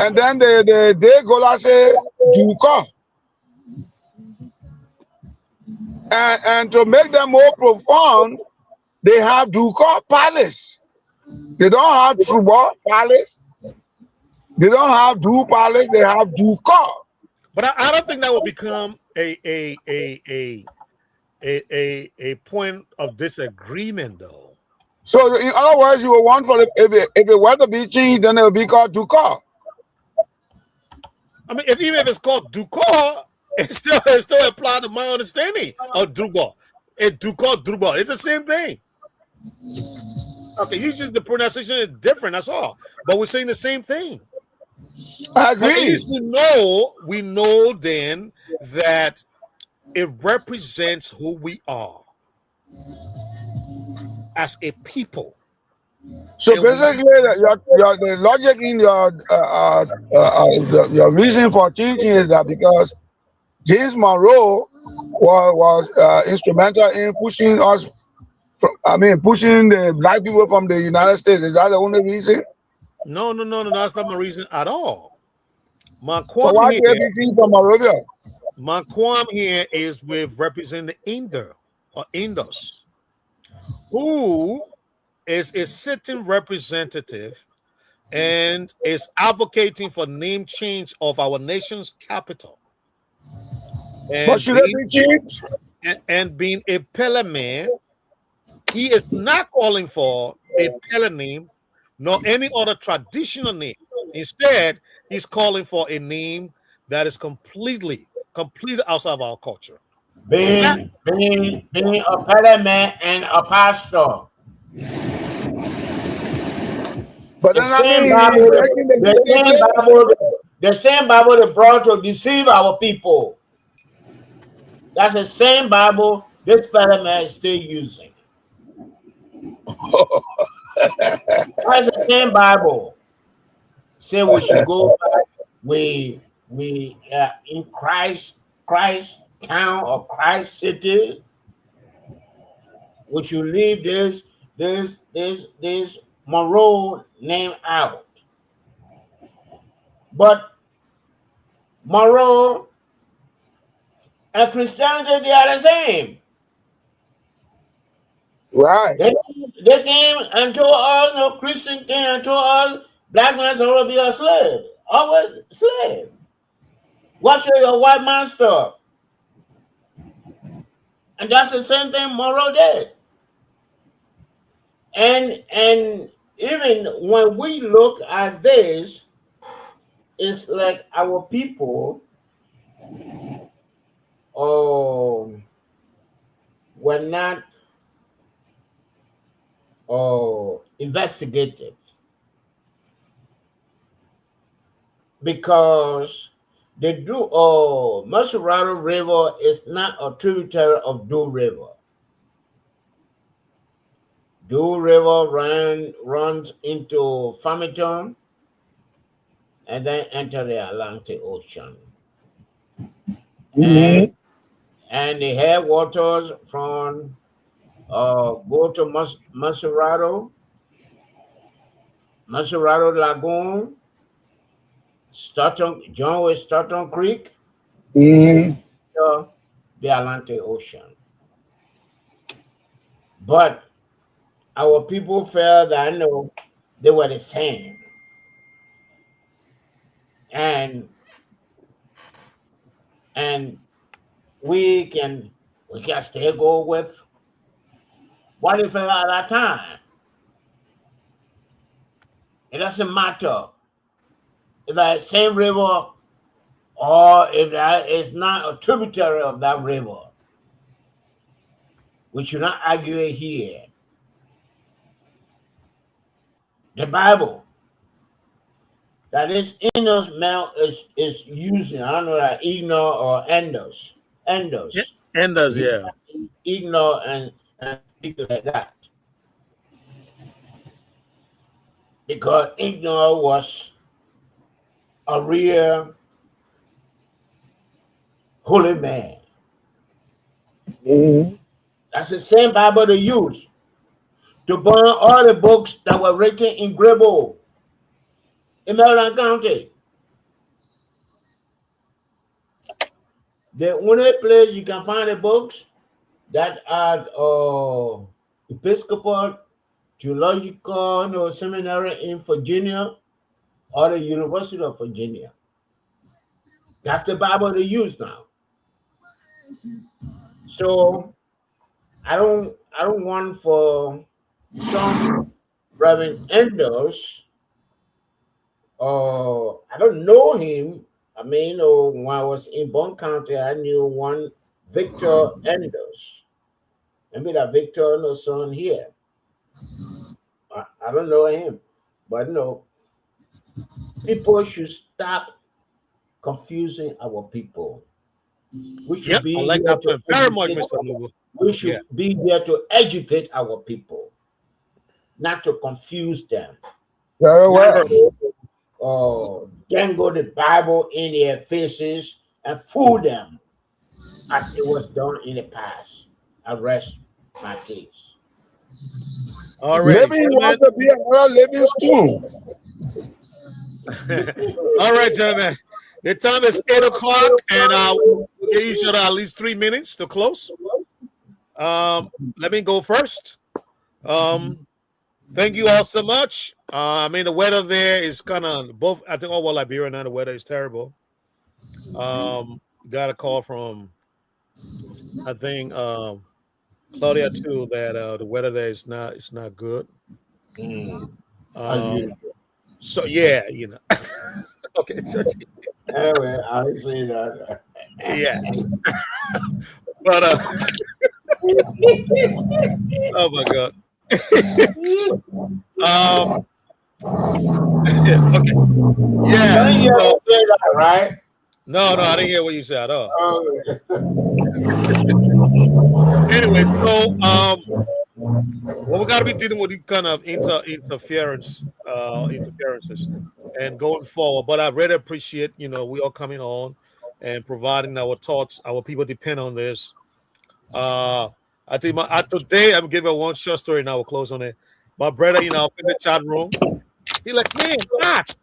And then the day Gola say Duka. And to make them more profound, they have Duka Palace. They don't have Trubois Palace. They don't have Du Palace. They have Duka. But I don't think that will become a point of disagreement, though. So, in other words, you will want for if it were to be changed, then it will be called Duka. I mean, even if it's called Duka, it still applies to my understanding of Dubois. It's Dubois. It's the same thing. Okay, usually the pronunciation is different. That's all. But we're saying the same thing. I agree. At least we know then that it represents who we are as a people. So And basically, the logic in your reason for thinking is that because James Monroe was instrumental in pushing us, pushing the black people from the United States. Is that the only reason? no, that's not my reason at all. My So qualm why here, do everything from Monrovia? is with representing the Inder or Indus, who is a sitting representative and is advocating for name change of our nation's capital But and should it be changed? being a Pele man. He is not calling for a Pele name nor any other traditional name. Instead, he's calling for a name that is completely outside of our culture. That Being a parliament and a pastor. But The then same he's Bible, breaking the the DNA same clearly. Bible, the same Bible they brought to deceive our people. That's the same Bible this parliament is still using. That's the same Bible. Say we should go back. We in Christ town or Christ city. We should leave this Monroe name out. But Monroe and Christianity, they are the same. Right. They came and told us, no Christian came and told us, black man will be a slave. Always slave. What should your white man stuff? And that's the same thing Monroe did. And even when we look at this, it's like our people were not investigative, because the Masurado River is not a tributary of Do River. Do River runs into Farmington and then enter the Atlantic Ocean. And the headwaters from go to Masurado Lagoon, Stoughton Creek, the Atlantic Ocean. But our people felt that no, they were the same. And we can still go with what it felt at that time. It doesn't matter if that same river or if that is not a tributary of that river. We should not argue it here. The Bible that this Enos mount is using, I don't know that Eno or Endos. Enders, yeah. Eno and speak like that. Because Eno was a real holy man. That's the same Bible they use to burn all the books that were written in Grebo in Maryland County. The only place you can find the books that are Episcopal Theological Seminary in Virginia or the University of Virginia. That's the Bible they use now. So I don't want for some Reverend Enders, I don't know him. I mean, when I was in Bond County, I knew one Victor Enders. Maybe that Victor no son here. I don't know him, but no. People should stop confusing our people. We should be I like here that to point very much, Mr. Nubu. We should be here to educate our people. not to confuse them. Very Not well. to dangle the Bible in their faces and fool them as it was done in the past. I rest my case. Alrighty, Maybe you gentlemen. want to be another living spoon. All right, gentlemen. The time is 8 o'clock, and we'll give each other at least 3 minutes to close. Let me go first. Thank you all so much. I mean, the weather there is kind of both. I think over Liberia now the weather is terrible. Got a call from I think Claudia too that the weather there is not it's not good. As usual. So yeah, okay. Anyway, I say that. Yes, but oh my god. Okay. Yeah. Don't you ever say that, right? No, I didn't hear what you said at all. Oh. Anyway, so well, we got to be dealing with these kind of interferences, and going forward. But I really appreciate, we all coming on and providing our thoughts. Our people depend on this. I think today I'm giving one short story. Now we'll close on it. My brother, in the chat room, he like, man, Matt,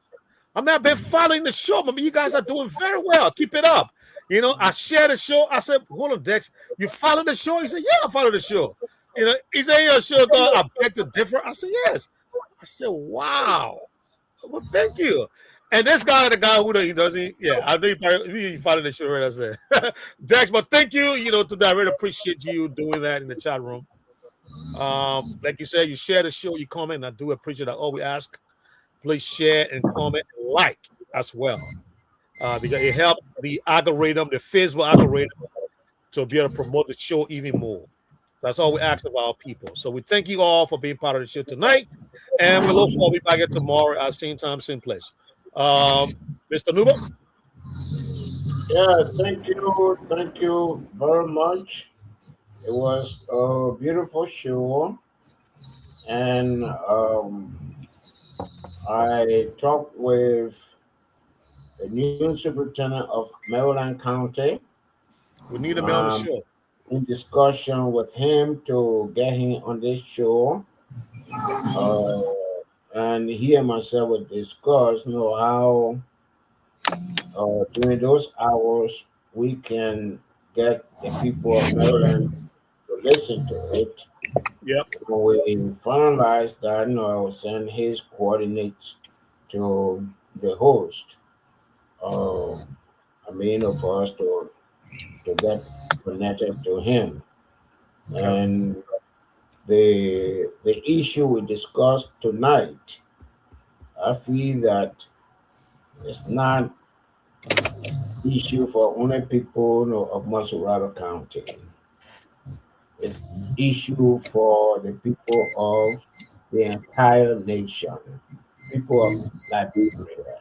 I'm not been following the show. I mean, you guys are doing very well. Keep it up. I share the show. I said, hold on, Dex, you follow the show? He said, yeah, I follow the show. He said, your show called I Beg to Differ. I said, yes. I said, wow. Well, thank you. And this guy, the guy who doesn't, yeah, I know you follow the show, right? I said, Dex, but thank you, today. I really appreciate you doing that in the chat room. Like you said, you share the show, you comment, and I do appreciate that. All we ask, please share and comment and like as well. Because it helps the algorithm, the Facebook algorithm, to be able to promote the show even more. That's all we ask of our people. So we thank you all for being part of the show tonight. And we look forward to be back here tomorrow at same time, same place. Mr. Nuba? Yeah, thank you. Thank you very much. It was a beautiful show. And I talked with the new superintendent of Maryland County. We need him on the show. In discussion with him to get him on this show. And he and myself would discuss, how during those hours we can get the people of Maryland to listen to it. Yep. When we finalize that, I will send his coordinates to the host. For us to get connected to him. And the issue we discussed tonight, I feel that it's not issue for only people of Masurado County. It's issue for the people of the entire nation, people of Liberia.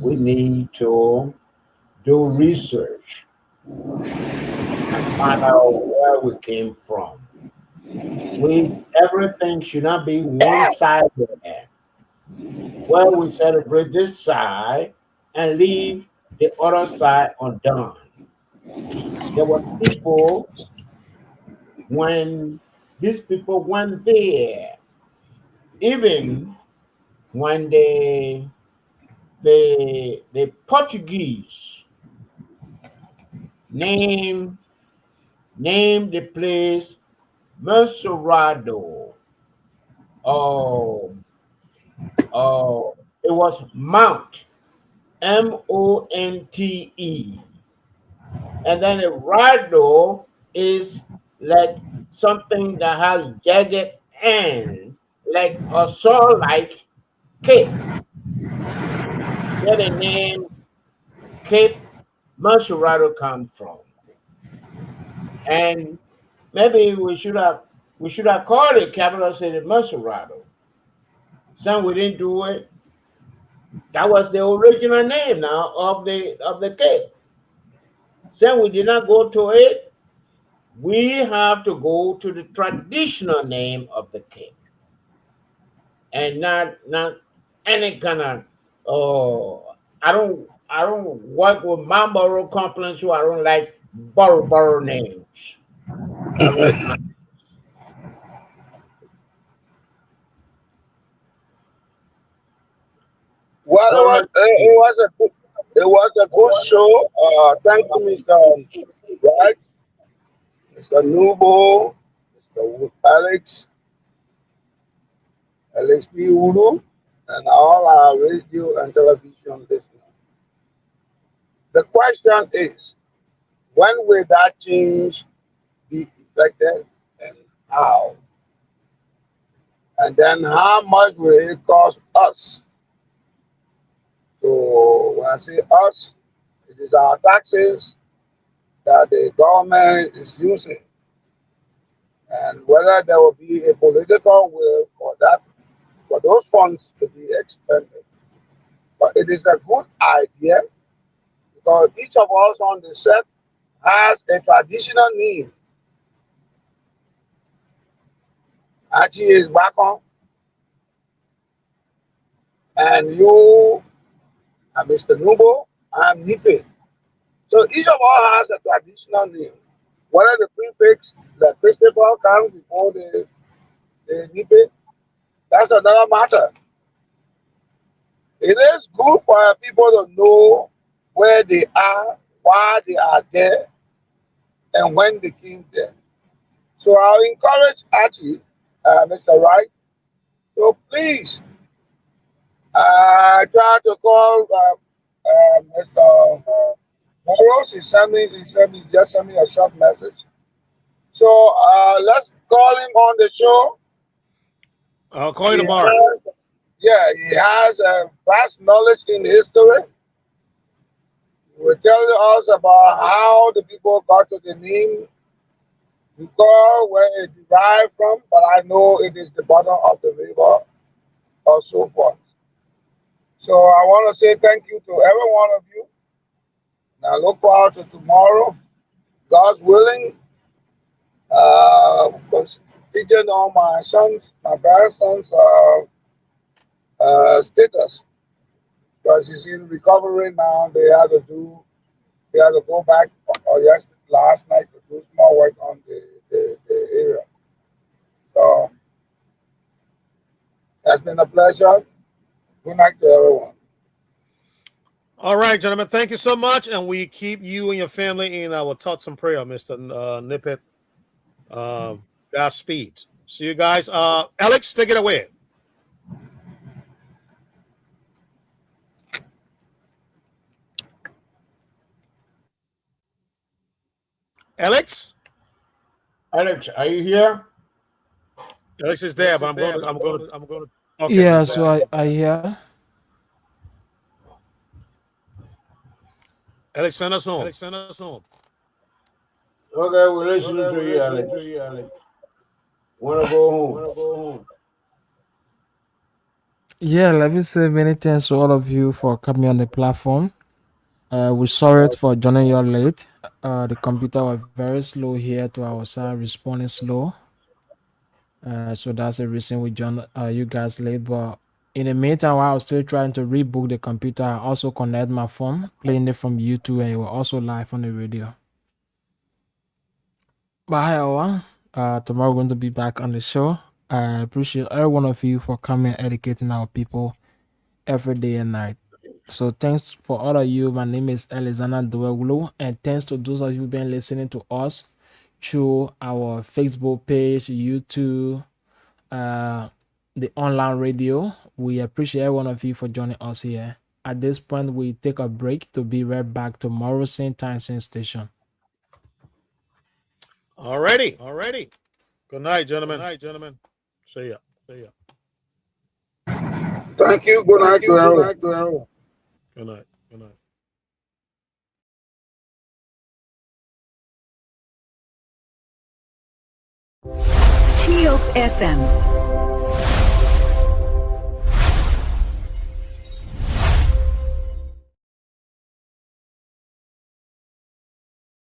We need to do research and find out where we came from. Everything should not be one-sided. Where we celebrate this side and leave the other side undone. There were people when these people went there, even when the Portuguese named the place Monserrado. It was Mount, Monte. And then the Rado is like something that has jagged ends, like a saw-like cape. Where the name Cape Monserrado comes from. And maybe we should have called it capital city Monserrado. Some we didn't do it. That was the original name now of the cape. Some we did not go to it. We have to go to the traditional name of the cape. and not any kind of I don't work with my borough complaints, so I don't like borough names. I rest my Well, God rest it was a good show. Thank you, Mr. Right, Mr. Nubo, Mr. Alex P. Ulu, and all our radio and television listeners. The question is, when will that change be effected and how? And then how much will it cost us? So when I say us, it is our taxes that the government is using. And whether there will be a political will for that, for those funds to be expended. But it is a good idea because each of us on the set has a traditional name. Achi is Bakon, and you are Mr. Nubo, I'm Nipe. So each of us has a traditional name. Whether the prefix, the principal comes before the Nipe, that's another matter. It is good for people to know where they are, why they are there, and when they came there. So I'll encourage Archie, Mr. Wright, so please try to call Mr. Morris. Just sent me a short message. So let's call him on the show. I'll call you He tomorrow. he has a vast knowledge in history. He will tell us about how the people got to the name to go, where it derived from, but I know it is the bottom of the river or so forth. So I want to say thank you to every one of you. And I look forward to tomorrow, God's willing, teaching on my sons, my grandsons' status. Because he's in recovery now. They had to go back last night to do small work on the area. So it's been a pleasure. Good night to everyone. All right, gentlemen. Thank you so much, and we keep you and your family in our thoughts and prayer, Mr. Nippet. Godspeed. See you guys. Alex, take it away. Alex, are you here? Alex is there, but I'm going to. Okay. Yeah, so I hear. Alex, send us home. Okay, we're listening to you, Alex. Wanna go home? Yeah, let me say many thanks to all of you for coming on the platform. We're sorry for joining you late. The computer was very slow here to our side, responding slow. So that's the reason we joined you guys late. But in the meantime, while I was still trying to reboot the computer, I also connect my phone, playing it from YouTube, and it was also live on the radio. But hi, everyone. Tomorrow we're going to be back on the show. I appreciate every one of you for coming and educating our people every day and night. So thanks for all of you. My name is Alexander Dwegulu, and thanks to those of you who've been listening to us through our Facebook page, YouTube, the online radio. We appreciate every one of you for joining us here. At this point, we take a break to be right back tomorrow, same time, same station. Alrighty. Good night, gentlemen. See ya. Thank you. Good night to everyone. Good night. TOP FM